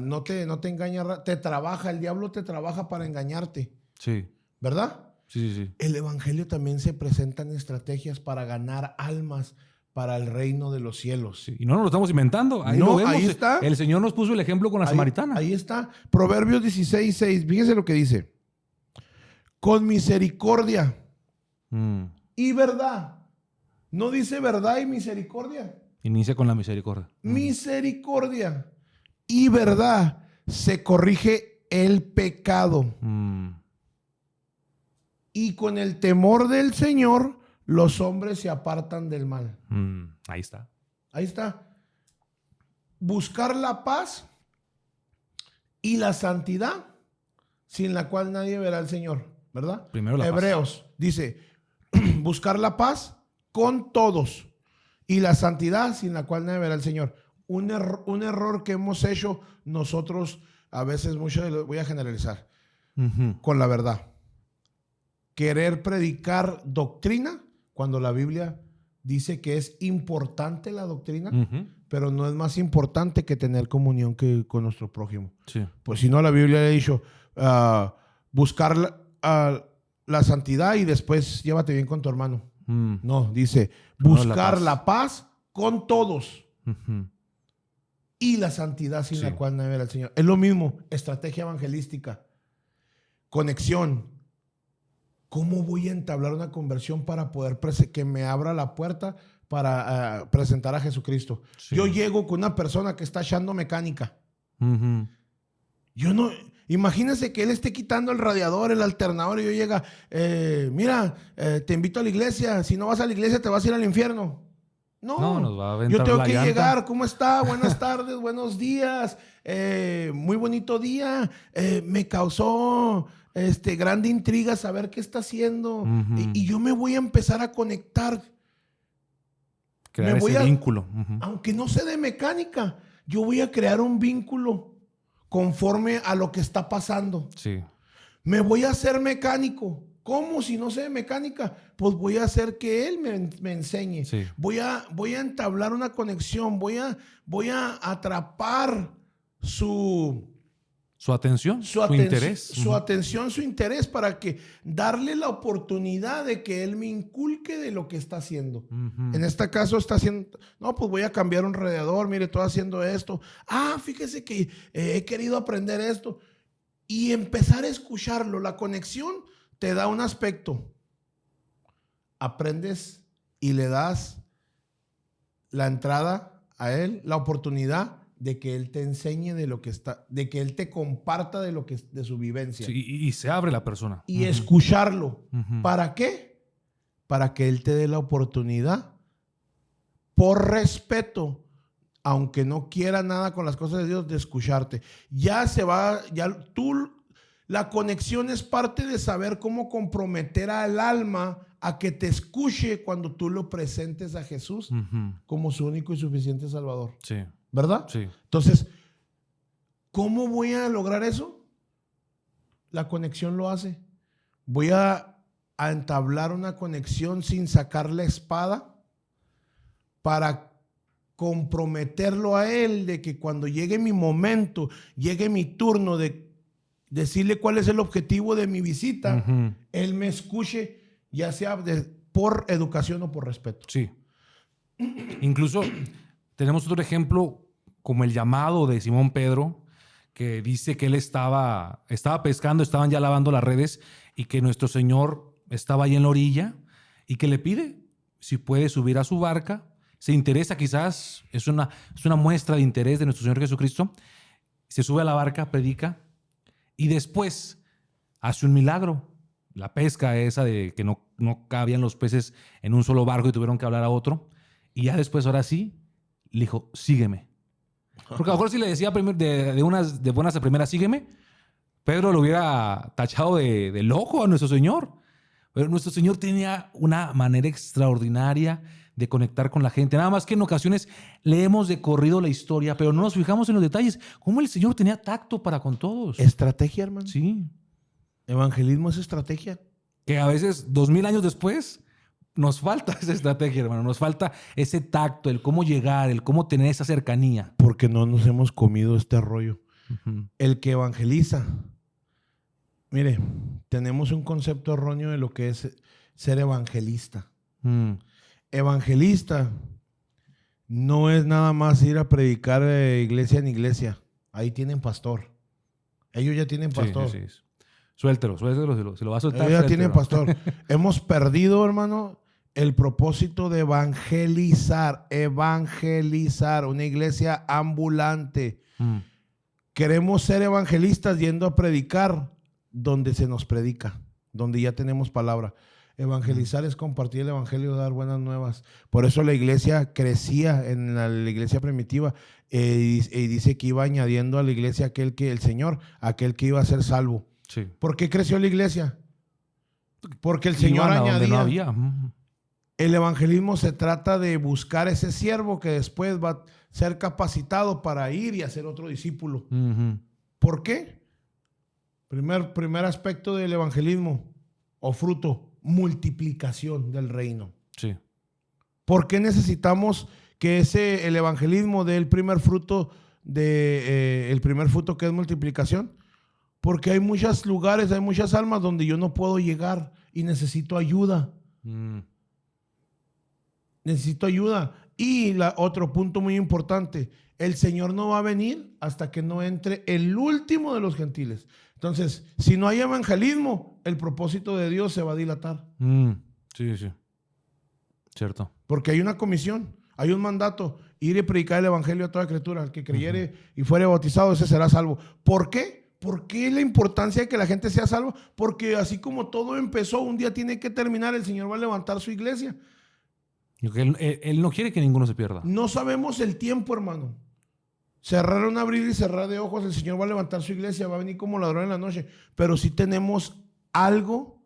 no te engaña, te trabaja, el diablo te trabaja para engañarte. Sí. ¿Verdad? Sí. El evangelio también se presenta en estrategias para ganar almas para el reino de los cielos. Sí. Y no nos lo estamos inventando, ahí lo vemos. Ahí está. El Señor nos puso el ejemplo con la samaritana. Ahí está. Proverbios 16:6, fíjese lo que dice. Con misericordia y verdad. No dice verdad y misericordia. Inicia con la misericordia. Misericordia y verdad se corrige el pecado. Y con el temor del Señor los hombres se apartan del mal. Ahí está. Ahí está. Buscar la paz y la santidad sin la cual nadie verá al Señor, ¿verdad? Primero la Hebreos paz. Dice, buscar la paz con todos y la santidad sin la cual nadie verá al Señor. Un error que hemos hecho nosotros, a veces mucho, voy a generalizar, con la verdad. querer predicar doctrina cuando la Biblia dice que es importante la doctrina, pero no es más importante que tener comunión con nuestro prójimo. Sí. Pues si no, la Biblia le ha dicho buscar la santidad y después llévate bien con tu hermano. No, dice buscar la paz con todos y la santidad sin la cual no ver al Señor. Es lo mismo, estrategia evangelística, conexión. ¿Cómo voy a entablar una conversión para poder que me abra la puerta para presentar a Jesucristo? Sí. Yo llego con una persona que está echando mecánica. Yo no... Imagínense que él esté quitando el radiador, el alternador, y yo llega, mira, te invito a la iglesia. Si no vas a la iglesia, te vas a ir al infierno. No, nos va a aventar yo tengo que llegar. ¿Cómo está? Buenas tardes, buenos días. Muy bonito día. Me causó grande intriga saber qué está haciendo. Y yo me voy a empezar a conectar. Crear ese vínculo. Aunque no sé de mecánica, yo voy a crear un vínculo conforme a lo que está pasando. Sí. Me voy a hacer mecánico. ¿Cómo? Si no sé de mecánica, pues voy a hacer que él me enseñe. Sí. Voy a entablar una conexión. Voy a atrapar su atención, su interés. Su atención, su interés, para que darle la oportunidad de que él me inculque de lo que está haciendo. En este caso está haciendo, no, pues voy a cambiar un radiador, mire, estoy haciendo esto. Fíjese que he querido aprender esto. Y empezar a escucharlo. La conexión te da un aspecto. Aprendes y le das la entrada a él, la oportunidad de que él te enseñe de lo que está, de que él te comparta de su vivencia. Sí, y se abre la persona. Y escucharlo. ¿Para qué? Para que él te dé la oportunidad, por respeto, aunque no quiera nada con las cosas de Dios, de escucharte. La conexión es parte de saber cómo comprometer al alma a que te escuche cuando tú lo presentes a Jesús como su único y suficiente Salvador. Sí. ¿Verdad? Sí. Entonces, ¿cómo voy a lograr eso? La conexión lo hace. Voy a entablar una conexión sin sacar la espada para comprometerlo a él de que cuando llegue mi momento, llegue mi turno de decirle cuál es el objetivo de mi visita, él me escuche, ya sea por educación o por respeto. Sí. Incluso tenemos otro ejemplo como el llamado de Simón Pedro, que dice que él estaba pescando, estaban ya lavando las redes y que nuestro Señor estaba ahí en la orilla y que le pide si puede subir a su barca. Se interesa, quizás es una muestra de interés de nuestro Señor Jesucristo. Se sube a la barca, predica y después hace un milagro. La pesca esa de que no cabían los peces en un solo barco y tuvieron que hablar a otro. Y ya después, ahora sí, le dijo, sígueme. Porque a lo mejor si le decía de buenas a primeras, sígueme, Pedro lo hubiera tachado de loco a nuestro Señor. Pero nuestro Señor tenía una manera extraordinaria de conectar con la gente. Nada más que en ocasiones leemos de corrido la historia, pero no nos fijamos en los detalles. Cómo el Señor tenía tacto para con todos. Estrategia, hermano. Sí. Evangelismo es estrategia. Que a veces, 2000 años después, nos falta esa estrategia, hermano. Nos falta ese tacto, el cómo llegar, el cómo tener esa cercanía. Porque no nos hemos comido este rollo. El que evangeliza. Mire, tenemos un concepto erróneo de lo que es ser evangelista. Evangelista no es nada más ir a predicar de iglesia en iglesia. Ahí tienen pastor. Ellos ya tienen pastor. Sí. Suéltelo, se lo va a soltar. Ellos ya tienen pastor. Hemos perdido, hermano, el propósito de evangelizar. Una iglesia ambulante. Queremos ser evangelistas yendo a predicar donde se nos predica, donde ya tenemos palabra. Evangelizar es compartir el evangelio, dar buenas nuevas. Por eso la iglesia crecía en la iglesia primitiva y dice que iba añadiendo a la iglesia aquel que iba a ser salvo. Sí. ¿Por qué creció la iglesia? Porque el Señor añadía. No había. El evangelismo se trata de buscar ese siervo que después va a ser capacitado para ir y hacer otro discípulo. ¿Por qué? Primer aspecto del evangelismo, o fruto, multiplicación del reino. Sí. ¿Por qué necesitamos que el evangelismo dé el primer fruto el primer fruto que es multiplicación? Porque hay muchos lugares, hay muchas almas donde yo no puedo llegar y necesito ayuda. Necesito ayuda. Y otro punto muy importante, el Señor no va a venir hasta que no entre el último de los gentiles. Entonces, si no hay evangelismo, el propósito de Dios se va a dilatar. Sí, sí. Cierto. Porque hay una comisión, hay un mandato, ir y predicar el evangelio a toda criatura. El que creyere y fuere bautizado, ese será salvo. ¿Por qué? ¿Por qué la importancia de que la gente sea salva? Porque así como todo empezó, un día tiene que terminar. El Señor va a levantar su iglesia. Él no quiere que ninguno se pierda. No sabemos el tiempo, hermano. Cerrar un abrir y cerrar de ojos, el Señor va a levantar su iglesia, va a venir como ladrón en la noche. Pero sí tenemos algo,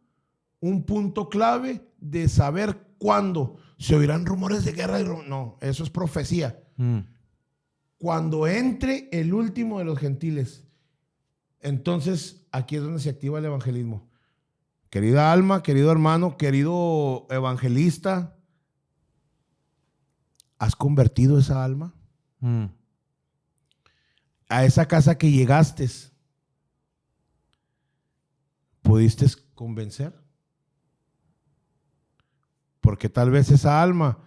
un punto clave de saber cuándo. Se oirán rumores de guerra. No, eso es profecía. Cuando entre el último de los gentiles, entonces aquí es donde se activa el evangelismo. Querida alma, querido hermano, querido evangelista, ¿has convertido esa alma? A esa casa que llegaste, ¿pudiste convencer? Porque tal vez esa alma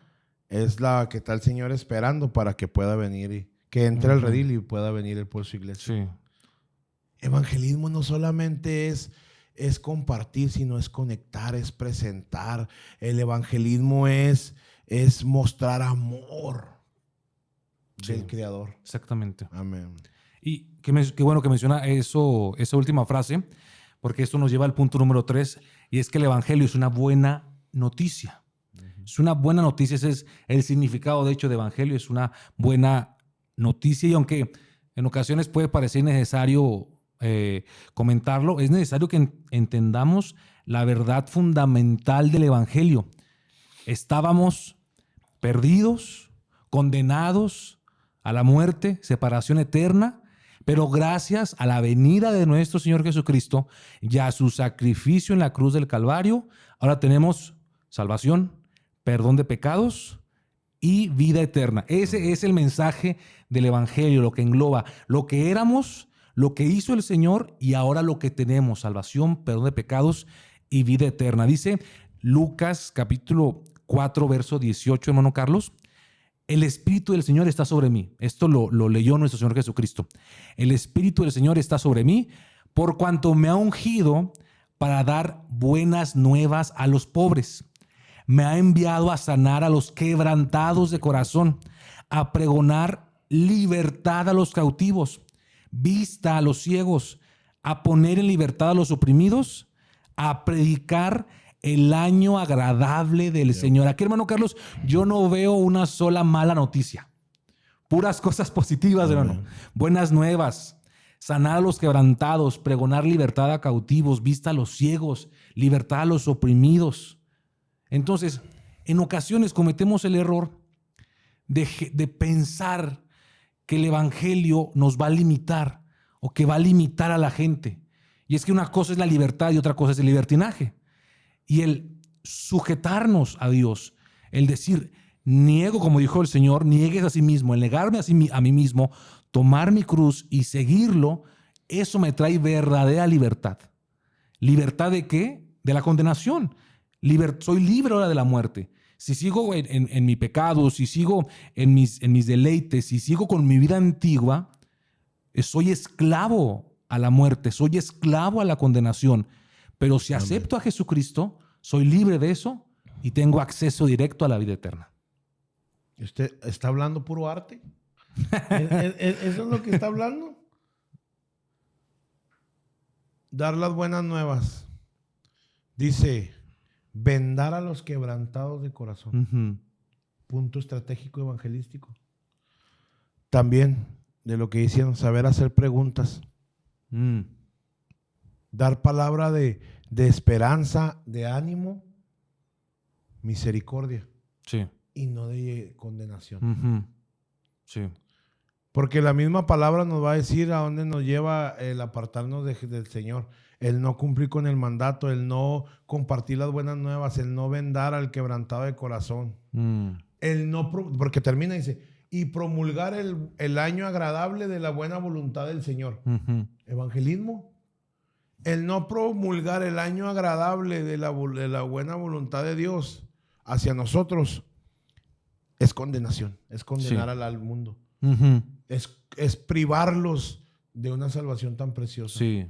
es la que está el Señor esperando para que pueda venir y que entre al redil y pueda venir por su iglesia. Sí. Evangelismo no solamente es compartir, sino es conectar, es presentar. El evangelismo es mostrar amor del Creador. Exactamente. Amén. Y qué bueno que menciona eso, esa última frase, porque esto nos lleva al punto número 3, y es que el evangelio es una buena noticia. Es una buena noticia, ese es el significado, de hecho, de evangelio, es una buena noticia, y aunque en ocasiones puede parecer necesario comentarlo, es necesario que entendamos la verdad fundamental del evangelio. Estábamos perdidos, condenados a la muerte, separación eterna, pero gracias a la venida de nuestro Señor Jesucristo y a su sacrificio en la cruz del Calvario, ahora tenemos salvación, perdón de pecados y vida eterna. Ese es el mensaje del evangelio, lo que engloba lo que éramos, lo que hizo el Señor y ahora lo que tenemos, salvación, perdón de pecados y vida eterna. Dice Lucas capítulo 4, verso 18, hermano Carlos: el Espíritu del Señor está sobre mí. Esto lo leyó nuestro Señor Jesucristo. El Espíritu del Señor está sobre mí por cuanto me ha ungido para dar buenas nuevas a los pobres. Me ha enviado a sanar a los quebrantados de corazón, a pregonar libertad a los cautivos, vista a los ciegos, a poner en libertad a los oprimidos, a predicar el año agradable del Señor. Aquí, hermano Carlos, yo no veo una sola mala noticia. Puras cosas positivas, hermano. Buenas nuevas. Sanar a los quebrantados, pregonar libertad a cautivos, vista a los ciegos, libertad a los oprimidos. Entonces, en ocasiones cometemos el error de pensar que el evangelio nos va a limitar o que va a limitar a la gente. Y es que una cosa es la libertad y otra cosa es el libertinaje. Y el sujetarnos a Dios, el decir, niego, como dijo el Señor, niegues a sí mismo, el negarme a mí mismo, tomar mi cruz y seguirlo, eso me trae verdadera libertad. ¿Libertad de qué? De la condenación. Soy libre ahora de la muerte. Si sigo en mi pecado, si sigo en mis deleites, si sigo con mi vida antigua, soy esclavo a la muerte, soy esclavo a la condenación. Pero si acepto a Jesucristo, soy libre de eso y tengo acceso directo a la vida eterna. ¿Usted está hablando puro arte? ¿Eso es lo que está hablando? Dar las buenas nuevas. Dice, vendar a los quebrantados de corazón. Punto estratégico evangelístico. También, de lo que hicieron, saber hacer preguntas. Dar palabra de esperanza, de ánimo, misericordia. Sí. Y no de condenación. Sí. Porque la misma palabra nos va a decir a dónde nos lleva el apartarnos del Señor, el no cumplir con el mandato, el no compartir las buenas nuevas, el no vendar al quebrantado de corazón. El no, porque termina y dice, y promulgar el año agradable de la buena voluntad del Señor. Evangelismo. El no promulgar el año agradable de la buena voluntad de Dios hacia nosotros es condenación, es condenar al mundo. Es privarlos de una salvación tan preciosa. Sí.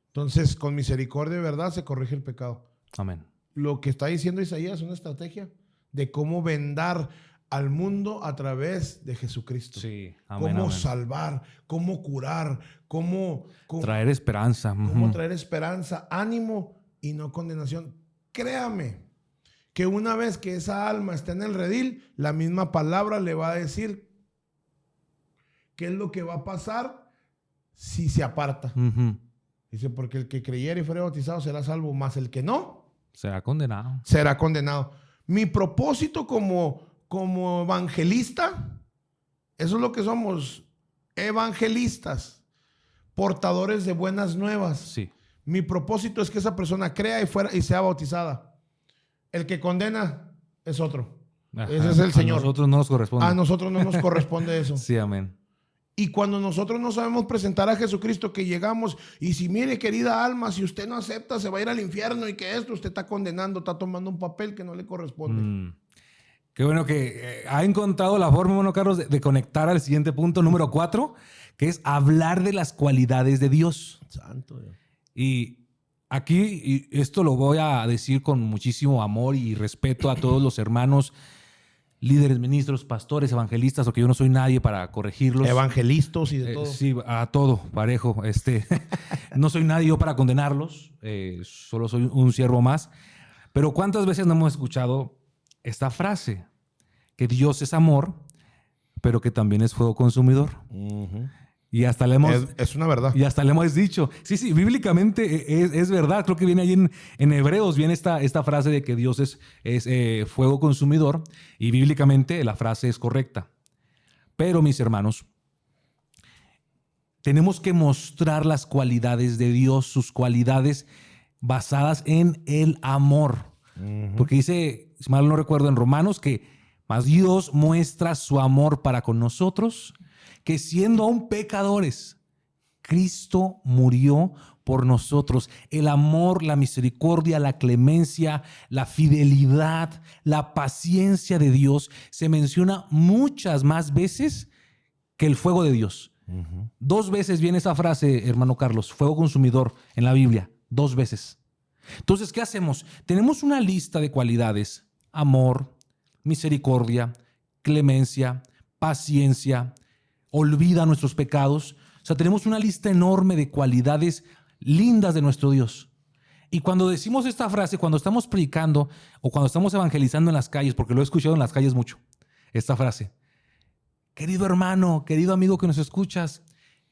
Entonces, con misericordia y verdad se corrige el pecado. Amén. Lo que está diciendo Isaías es una estrategia de cómo vendar al mundo a través de Jesucristo. Sí. Amén, cómo amén. salvar, cómo curar, cómo traer esperanza. Cómo traer esperanza, ánimo y no condenación. Créame que una vez que esa alma está en el redil, la misma palabra le va a decir qué es lo que va a pasar si se aparta. Dice, porque el que creyere y fuere bautizado será salvo, más el que no será condenado. Será condenado. Mi propósito como evangelista, eso es lo que somos, evangelistas, portadores de buenas nuevas. Sí. Mi propósito es que esa persona crea y sea bautizada. El que condena es otro. Ajá. Ese es el Señor. A nosotros no nos corresponde. A nosotros no nos corresponde eso. Sí, amén. Y cuando nosotros no sabemos presentar a Jesucristo, que llegamos y si mire, querida alma, si usted no acepta, se va a ir al infierno y que esto usted está condenando, está tomando un papel que no le corresponde. Qué bueno que ha encontrado la forma, hermano Carlos, de conectar al siguiente punto, número 4, que es hablar de las cualidades de Dios. Santo Dios. Y aquí, y esto lo voy a decir con muchísimo amor y respeto a todos los hermanos, líderes, ministros, pastores, evangelistas, porque yo no soy nadie para corregirlos. Evangelistas y de todo. Sí, a todo, parejo. No soy nadie yo para condenarlos, solo soy un siervo más. Pero ¿cuántas veces no hemos escuchado esta frase? Que Dios es amor, pero que también es fuego consumidor. Y hasta le hemos... Es una verdad. Y hasta le hemos dicho. Sí, bíblicamente es verdad. Creo que viene ahí en Hebreos, viene esta frase de que Dios es fuego consumidor. Y bíblicamente la frase es correcta. Pero, mis hermanos, tenemos que mostrar las cualidades de Dios, sus cualidades basadas en el amor. Porque dice, si mal no recuerdo, en Romanos, que más Dios muestra su amor para con nosotros, que siendo aún pecadores, Cristo murió por nosotros. El amor, la misericordia, la clemencia, la fidelidad, la paciencia de Dios se menciona muchas más veces que el fuego de Dios. 2 veces viene esa frase, hermano Carlos, fuego consumidor en la Biblia, 2 veces. Entonces, ¿qué hacemos? Tenemos una lista de cualidades: amor, misericordia, clemencia, paciencia, olvida nuestros pecados. O sea, tenemos una lista enorme de cualidades lindas de nuestro Dios. Y cuando decimos esta frase, cuando estamos predicando o cuando estamos evangelizando en las calles, porque lo he escuchado en las calles mucho, esta frase: querido hermano, querido amigo que nos escuchas,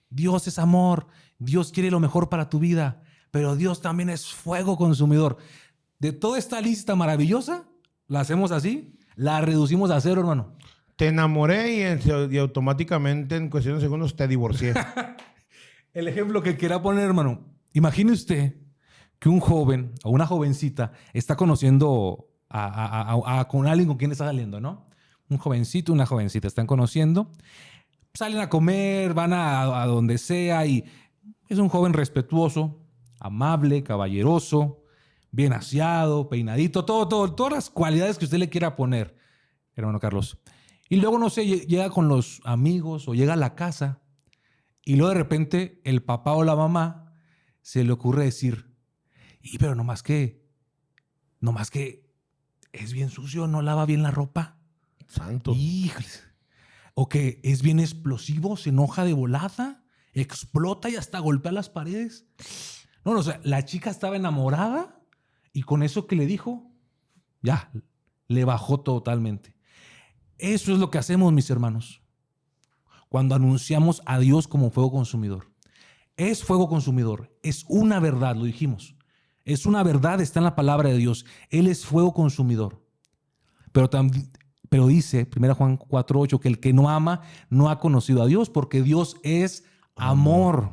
Dios es amor, Dios quiere lo mejor para tu vida, pero Dios también es fuego consumidor. De toda esta lista maravillosa, la hacemos así, la reducimos a 0, hermano. Te enamoré y automáticamente en cuestión de segundos te divorcié. El ejemplo que quiera poner, hermano. Imagine usted que un joven o una jovencita está conociendo con alguien con quien está saliendo, ¿no? Un jovencito, una jovencita están conociendo, salen a comer, van a donde sea y es un joven respetuoso, amable, caballeroso, bien aseado, peinadito, todas las cualidades que usted le quiera poner, hermano Carlos. Y luego, no sé, llega con los amigos o llega a la casa y luego de repente el papá o la mamá se le ocurre decir, pero nomás que es bien sucio, no lava bien la ropa. Santo. Híjoles. O que es bien explosivo, se enoja de volada, explota y hasta golpea las paredes. No, o sea, la chica estaba enamorada y con eso que le dijo, ya, le bajó totalmente. Eso es lo que hacemos, mis hermanos, cuando anunciamos a Dios como fuego consumidor. Es fuego consumidor, es una verdad, lo dijimos. Es una verdad, está en la palabra de Dios. Él es fuego consumidor. Pero Pero dice, 1 Juan 4:8, que el que no ama no ha conocido a Dios, porque Dios es amor.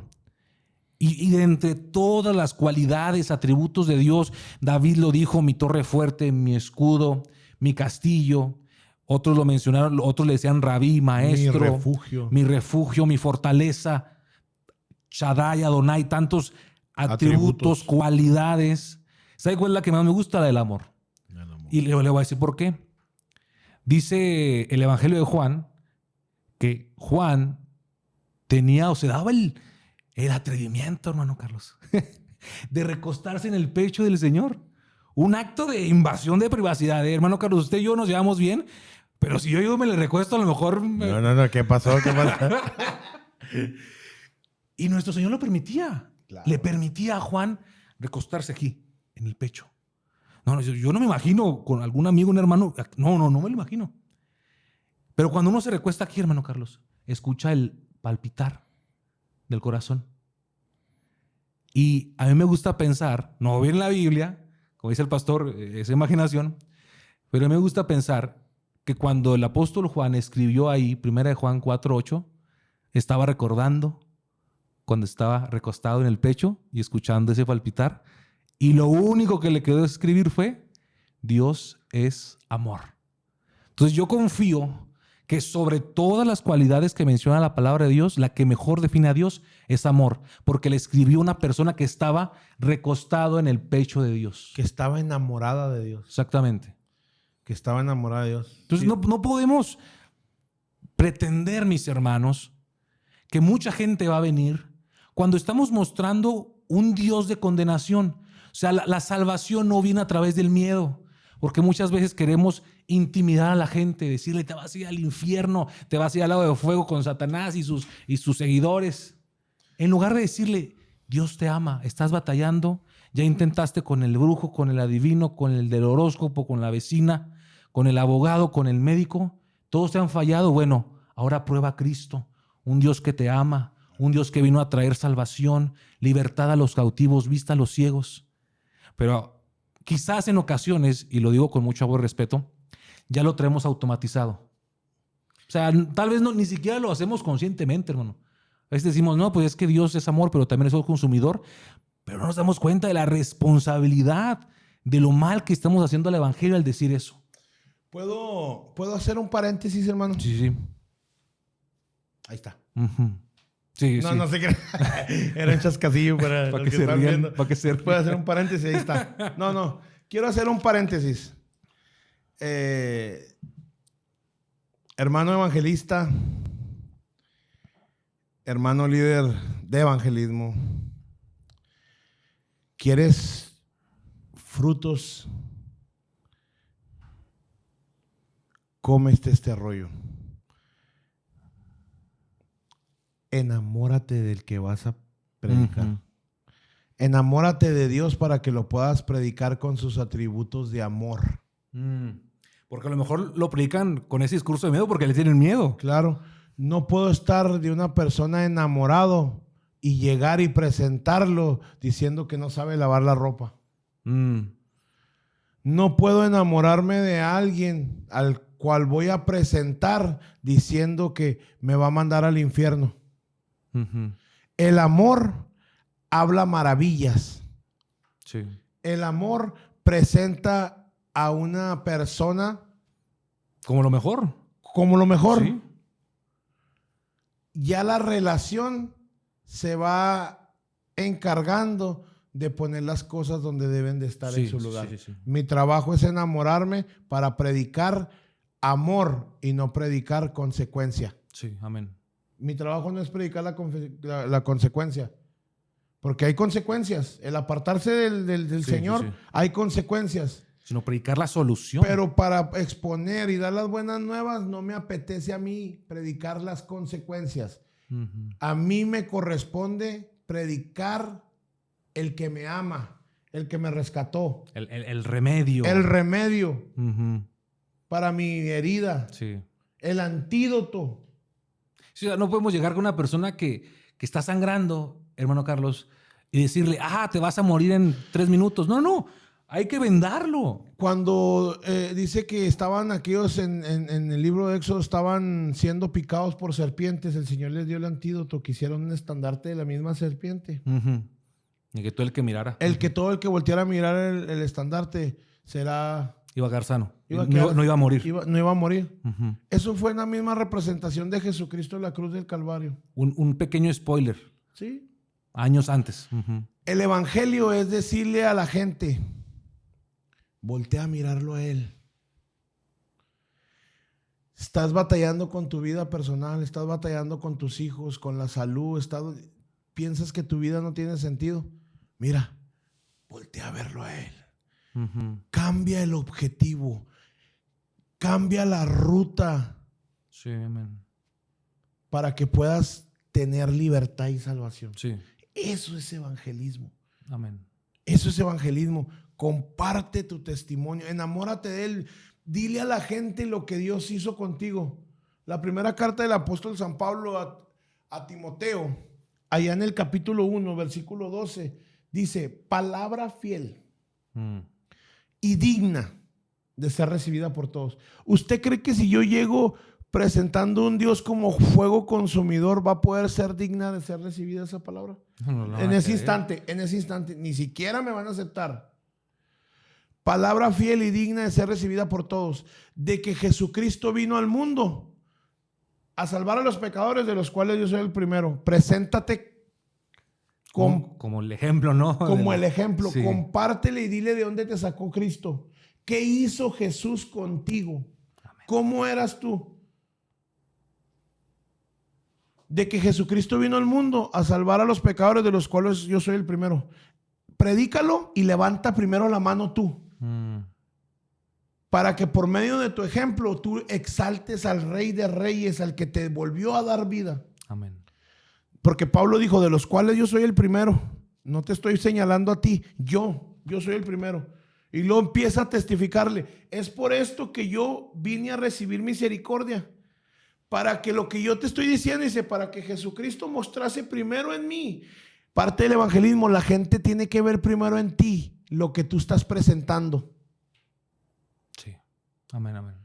Y de entre todas las cualidades, atributos de Dios, David lo dijo: mi torre fuerte, mi escudo, mi castillo. Otros lo mencionaron, otros le decían rabí, maestro. Mi refugio, mi fortaleza. Shaddai, Adonai, tantos atributos, cualidades. ¿Sabe cuál es la que más me gusta? La del amor. Y le voy a decir por qué. Dice el Evangelio de Juan que Juan tenía o se daba el atrevimiento, hermano Carlos, de recostarse en el pecho del Señor. Un acto de invasión de privacidad. Hermano Carlos, usted y yo nos llevamos bien, pero si yo me le recuesto, a lo mejor... No, ¿qué pasó? Y nuestro Señor lo permitía. Claro. Le permitía a Juan recostarse aquí, en el pecho. No, yo no me imagino con algún amigo, un hermano. No me lo imagino. Pero cuando uno se recuesta aquí, hermano Carlos, escucha el palpitar del corazón. Y a mí me gusta pensar, no vi en la Biblia, como dice el pastor, esa imaginación, pero a mí me gusta pensar que cuando el apóstol Juan escribió ahí, 1 Juan 4:8, estaba recordando cuando estaba recostado en el pecho y escuchando ese palpitar. Y lo único que le quedó escribir fue: Dios es amor. Entonces yo confío que sobre todas las cualidades que menciona la palabra de Dios, la que mejor define a Dios es amor, porque le escribió una persona que estaba recostado en el pecho de Dios. Que estaba enamorada de Dios. Exactamente. Que estaba enamorada de Dios. Entonces Sí. no podemos pretender, mis hermanos, que mucha gente va a venir cuando estamos mostrando un Dios de condenación. O sea, la salvación no viene a través del miedo, porque muchas veces queremos intimidar a la gente, decirle: te vas a ir al infierno, te vas a ir al lago de fuego con Satanás y sus seguidores. En lugar de decirle: Dios te ama, estás batallando, ya intentaste con el brujo, con el adivino, con el del horóscopo, con la vecina, con el abogado, con el médico, todos te han fallado. Bueno, ahora prueba a Cristo, un Dios que te ama, un Dios que vino a traer salvación, libertad a los cautivos, vista a los ciegos. Pero quizás en ocasiones, y lo digo con mucho amor y respeto, ya lo traemos automatizado. O sea, tal vez ni siquiera lo hacemos conscientemente, hermano. A veces decimos: no, pues es que Dios es amor, pero también es un consumidor. Pero no nos damos cuenta de la responsabilidad de lo mal que estamos haciendo al evangelio al decir eso. ¿Puedo hacer un paréntesis, hermano? Sí. Ahí está. Uh-huh. Sí. No sé qué. Era un chascadillo para los que están viendo. Para que se rían. Puedo hacer un paréntesis, ahí está. No. Quiero hacer un paréntesis. Hermano evangelista, hermano líder de evangelismo, ¿quieres frutos? Cómete este rollo. Enamórate del que vas a predicar. Uh-huh. Enamórate de Dios para que lo puedas predicar con sus atributos de amor. Porque a lo mejor lo predican con ese discurso de miedo porque le tienen miedo. Claro. No puedo estar de una persona enamorado y llegar y presentarlo diciendo que no sabe lavar la ropa. No puedo enamorarme de alguien al cual voy a presentar diciendo que me va a mandar al infierno. Uh-huh. El amor habla maravillas. Sí. El amor presenta a una persona como lo mejor. Como lo mejor. Sí. Ya la relación se va encargando de poner las cosas donde deben de estar en su lugar. Sí. Mi trabajo es enamorarme para predicar amor y no predicar consecuencia. Sí, amén. Mi trabajo no es predicar la consecuencia, porque hay consecuencias. El apartarse del Señor, hay consecuencias. Sino predicar la solución. Pero para exponer y dar las buenas nuevas, no me apetece a mí predicar las consecuencias. Uh-huh. A mí me corresponde predicar el que me ama, el que me rescató. El remedio. El remedio. Uh-huh. Para mi herida. Sí. El antídoto. Sí, o sea, no podemos llegar con una persona que está sangrando, hermano Carlos, y decirle: te vas a morir en 3 minutos. No. Hay que vendarlo. Cuando dice que estaban aquellos en el libro de Éxodo, estaban siendo picados por serpientes, el Señor les dio el antídoto, que hicieron un estandarte de la misma serpiente. Y que todo el que mirara. Todo el que volteara a mirar el estandarte iba a quedar sano. no No iba a morir. no iba a morir. Eso fue una misma representación de Jesucristo en la cruz del Calvario. Un pequeño spoiler. Sí. Años antes. El evangelio es decirle a la gente: voltea a mirarlo a Él. Estás batallando con tu vida personal, estás batallando con tus hijos, con la salud, piensas que tu vida no tiene sentido. Mira, voltea a verlo a Él. Cambia el objetivo, cambia la ruta. Sí, amén. Para que puedas tener libertad y salvación. Sí. Eso es evangelismo. Amén. Eso es evangelismo. Comparte tu testimonio, enamórate de Él, dile a la gente lo que Dios hizo contigo. La primera carta del apóstol San Pablo a Timoteo, allá en el capítulo 1, versículo 12, dice: palabra fiel y digna de ser recibida por todos. ¿Usted cree que si yo llego presentando un Dios como fuego consumidor, va a poder ser digna de ser recibida esa palabra? No en ese instante, ni siquiera me van a aceptar. Palabra fiel y digna de ser recibida por todos, de que Jesucristo vino al mundo a salvar a los pecadores, de los cuales yo soy el primero. Preséntate como el ejemplo, ¿no? Como el ejemplo. Sí. Compártele y dile de dónde te sacó Cristo. ¿Qué hizo Jesús contigo? Amén. ¿Cómo eras tú? De que Jesucristo vino al mundo a salvar a los pecadores, de los cuales yo soy el primero. Predícalo y levanta primero la mano tú. Para que por medio de tu ejemplo tú exaltes al Rey de Reyes, al que te volvió a dar vida. Amén. Porque Pablo dijo: de los cuales yo soy el primero. No te estoy señalando a ti, yo soy el primero. Y luego empieza a testificarle: es por esto que yo vine a recibir misericordia. Para que lo que yo te estoy diciendo, dice, para que Jesucristo mostrase primero en mí. Parte del evangelismo, la gente tiene que ver primero en ti lo que tú estás presentando. Sí. Amén, amén.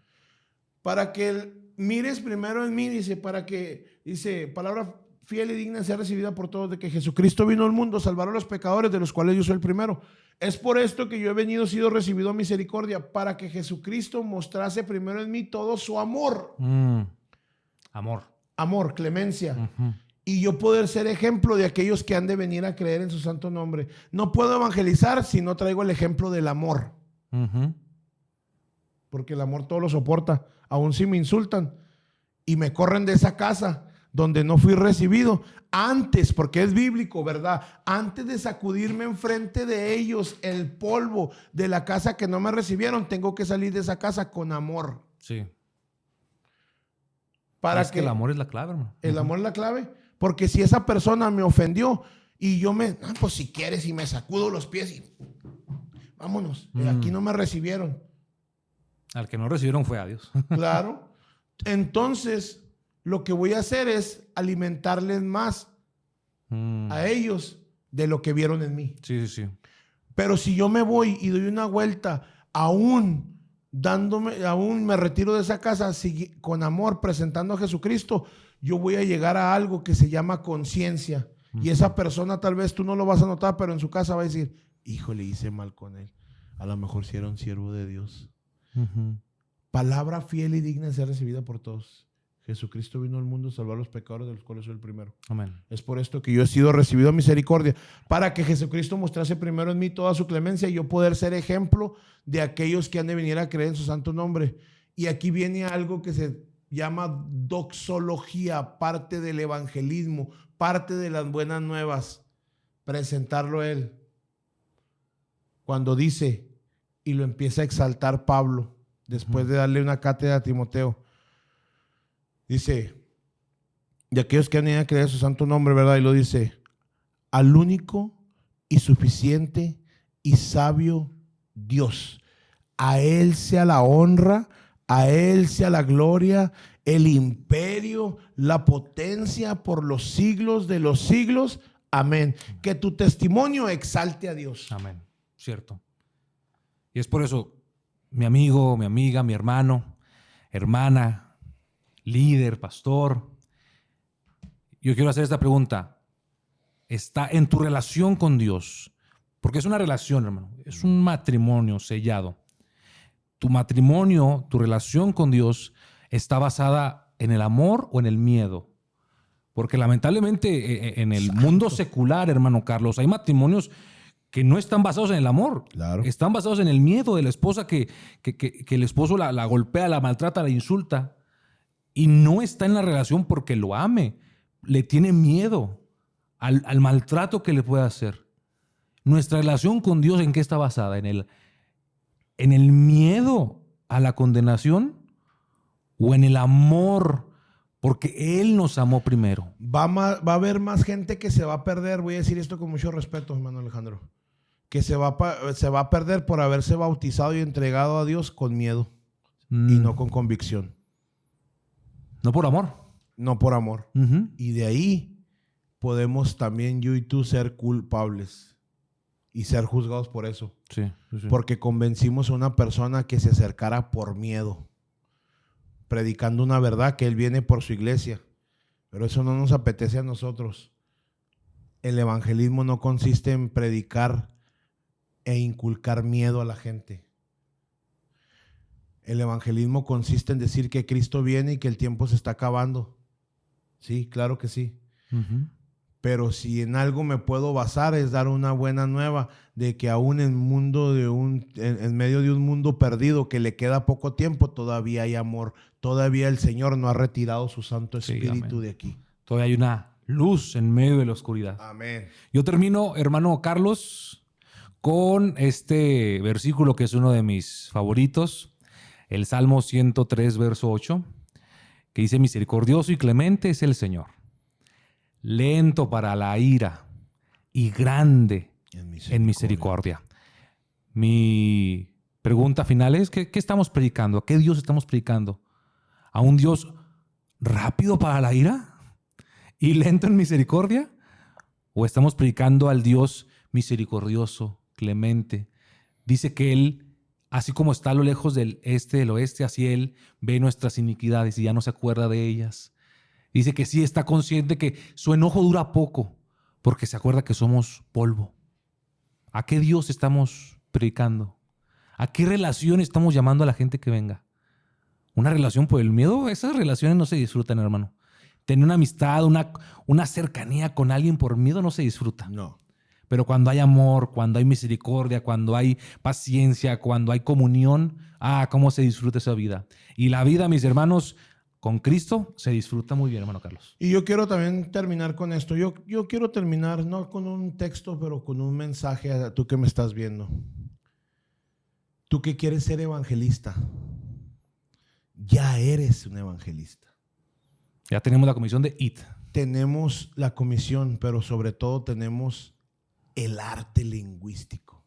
Para que mires primero en mí, dice, palabra fiel y digna de ser recibida por todos, de que Jesucristo vino al mundo a salvar a los pecadores, de los cuales yo soy el primero. Es por esto que yo he venido, sido recibido a misericordia, para que Jesucristo mostrase primero en mí todo su amor. Amor, clemencia. Y yo poder ser ejemplo de aquellos que han de venir a creer en su santo nombre. No puedo evangelizar si no traigo el ejemplo del amor. Porque el amor todo lo soporta. Aún si me insultan y me corren de esa casa donde no fui recibido, antes, porque es bíblico, ¿verdad? Antes de sacudirme enfrente de ellos el polvo de la casa que no me recibieron, tengo que salir de esa casa con amor. Sí. Es que el amor es la clave, hermano. El amor es la clave. Porque si esa persona me ofendió y yo pues si quieres, y me sacudo los pies y vámonos, aquí no me recibieron. Al que no recibieron fue a Dios. Claro. Entonces, lo que voy a hacer es alimentarles más a ellos de lo que vieron en mí. Sí, sí, sí. Pero si yo me voy y doy una vuelta, aún me retiro de esa casa con amor, presentando a Jesucristo, yo voy a llegar a algo que se llama conciencia. Y esa persona, tal vez tú no lo vas a notar, pero en su casa va a decir: híjole, hice mal con él. A lo mejor sí era un siervo de Dios. Palabra fiel y digna de ser recibida por todos. Jesucristo vino al mundo a salvar a los pecadores, de los cuales soy el primero. Amén. Es por esto que yo he sido recibido a misericordia, para que Jesucristo mostrase primero en mí toda su clemencia y yo poder ser ejemplo de aquellos que han de venir a creer en su santo nombre. Y aquí viene algo que se llama doxología, parte del evangelismo, parte de las buenas nuevas, presentarlo a Él. Cuando dice, y lo empieza a exaltar Pablo, después de darle una cátedra a Timoteo, dice, de aquellos que han venido a creer en su santo nombre, ¿verdad? Y lo dice: al único y suficiente y sabio Dios, a Él sea la honra, a Él sea la gloria, el imperio, la potencia por los siglos de los siglos. Amén. Que tu testimonio exalte a Dios. Amén. Cierto. Y es por eso, mi amigo, mi amiga, mi hermano, hermana, líder, pastor, yo quiero hacer esta pregunta. ¿Está en tu relación con Dios? Porque es una relación, hermano. Es un matrimonio sellado. Tu matrimonio, tu relación con Dios está basada en el amor o en el miedo. Porque lamentablemente en el mundo secular, hermano Carlos, hay matrimonios que no están basados en el amor. Claro. Están basados en el miedo de la esposa que el esposo la golpea, la maltrata, la insulta. Y no está en la relación porque lo ame. Le tiene miedo al maltrato que le puede hacer. Nuestra relación con Dios, ¿en qué está basada? ¿En el miedo a la condenación o en el amor? Porque Él nos amó primero. Va a haber más gente que se va a perder. Voy a decir esto con mucho respeto, hermano Alejandro. Que se va a perder por haberse bautizado y entregado a Dios con miedo y no con convicción. No por amor. No por amor. Uh-huh. Y de ahí podemos también yo y tú ser culpables y ser juzgados por eso. Sí, sí, sí. Porque convencimos a una persona que se acercara por miedo, predicando una verdad que Él viene por su iglesia. Pero eso no nos apetece a nosotros. El evangelismo no consiste en predicar e inculcar miedo a la gente. El evangelismo consiste en decir que Cristo viene y que el tiempo se está acabando. Sí, claro que sí. Uh-huh. Pero si en algo me puedo basar es dar una buena nueva de que aún en medio de un mundo perdido que le queda poco tiempo, todavía hay amor. Todavía el Señor no ha retirado su Santo Espíritu de aquí. Todavía hay una luz en medio de la oscuridad. Amén. Yo termino, hermano Carlos, con este versículo que es uno de mis favoritos, el Salmo 103, verso 8, que dice: misericordioso y clemente es el Señor, lento para la ira y grande en misericordia. Mi pregunta final es, ¿qué estamos predicando? ¿A qué Dios estamos predicando? ¿A un Dios rápido para la ira y lento en misericordia? ¿O estamos predicando al Dios misericordioso, clemente? Dice que Él, así como está a lo lejos del este, del oeste, así Él ve nuestras iniquidades y ya no se acuerda de ellas. Dice que sí está consciente que su enojo dura poco porque se acuerda que somos polvo. ¿A qué Dios estamos predicando? ¿A qué relación estamos llamando a la gente que venga? ¿Una relación por el miedo? Esas relaciones no se disfrutan, hermano. Tener una amistad, una cercanía con alguien por miedo no se disfruta. No. Pero cuando hay amor, cuando hay misericordia, cuando hay paciencia, cuando hay comunión, cómo se disfruta esa vida. Y la vida, mis hermanos, con Cristo se disfruta muy bien, hermano Carlos. Y yo quiero también terminar con esto. Yo quiero terminar no con un texto, pero con un mensaje a tú que me estás viendo. Tú que quieres ser evangelista, ya eres un evangelista. Ya tenemos la comisión de IT. Tenemos la comisión, pero sobre todo tenemos el arte lingüístico,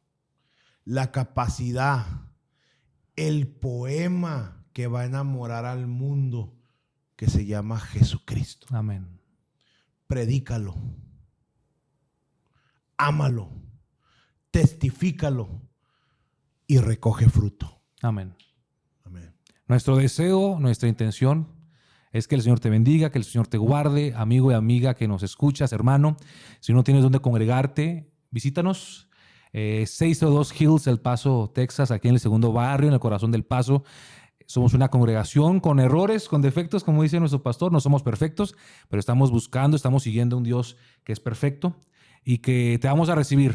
la capacidad, el poema que va a enamorar al mundo, que se llama Jesucristo. Amén. Predícalo, ámalo, testifícalo y recoge fruto. Amén. Amén. Nuestro deseo, nuestra intención es que el Señor te bendiga, que el Señor te guarde, amigo y amiga que nos escuchas, hermano. Si no tienes dónde congregarte, visítanos. 602 Hills, El Paso, Texas, aquí en el segundo barrio, en el corazón del Paso. Somos una congregación con errores, con defectos, como dice nuestro pastor. No somos perfectos, pero estamos buscando, estamos siguiendo a un Dios que es perfecto y que te vamos a recibir.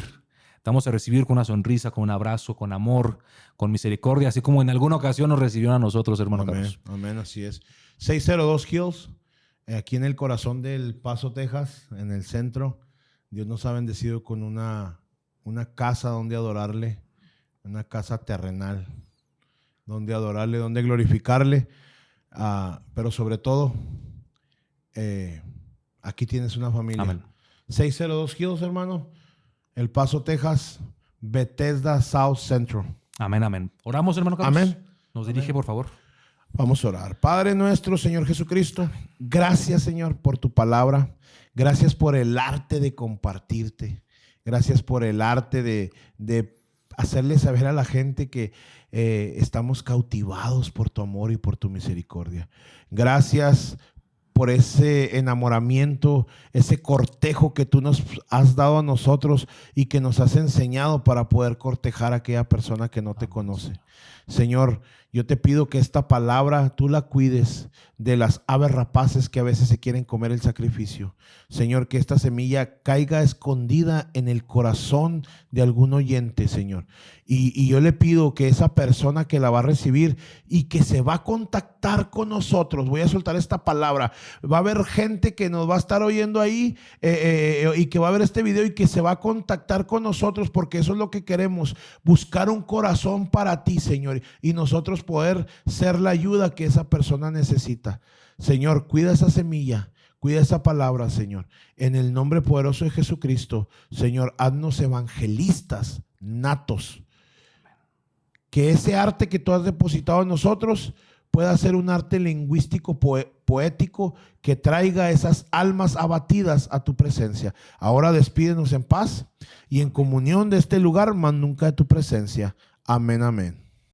Te vamos a recibir con una sonrisa, con un abrazo, con amor, con misericordia, así como en alguna ocasión nos recibieron a nosotros, hermano Carlos. Amén, así es. 602 Hills, aquí en el corazón del Paso, Texas, en el centro. Dios nos ha bendecido con una casa donde adorarle, una casa terrenal, donde adorarle, donde glorificarle. Pero sobre todo, aquí tienes una familia. Amén. 602 Hills, hermano. El Paso, Texas, Bethesda South Central. Amén, amén. Oramos, hermano Carlos. Amén. Nos dirige, por favor. Vamos a orar. Padre nuestro, Señor Jesucristo, gracias, Señor, por tu palabra. Gracias por el arte de compartirte. Gracias por el arte de hacerle saber a la gente que estamos cautivados por tu amor y por tu misericordia. Gracias por ese enamoramiento, ese cortejo que tú nos has dado a nosotros y que nos has enseñado para poder cortejar a aquella persona que no te conoce. Señor, yo te pido que esta palabra tú la cuides de las aves rapaces que a veces se quieren comer el sacrificio. Señor, que esta semilla caiga escondida en el corazón de algún oyente, Señor. Y yo le pido que esa persona que la va a recibir y que se va a contactar con nosotros, voy a soltar esta palabra, va a haber gente que nos va a estar oyendo ahí y que va a ver este video y que se va a contactar con nosotros, porque eso es lo que queremos, buscar un corazón para ti, Señor, y nosotros poder ser la ayuda que esa persona necesita. Señor, cuida esa semilla, cuida esa palabra, Señor. En el nombre poderoso de Jesucristo, Señor, haznos evangelistas natos. Que ese arte que tú has depositado en nosotros pueda ser un arte lingüístico poético que traiga esas almas abatidas a tu presencia. Ahora despídenos en paz y en comunión de este lugar, más nunca de tu presencia. Amén, amén.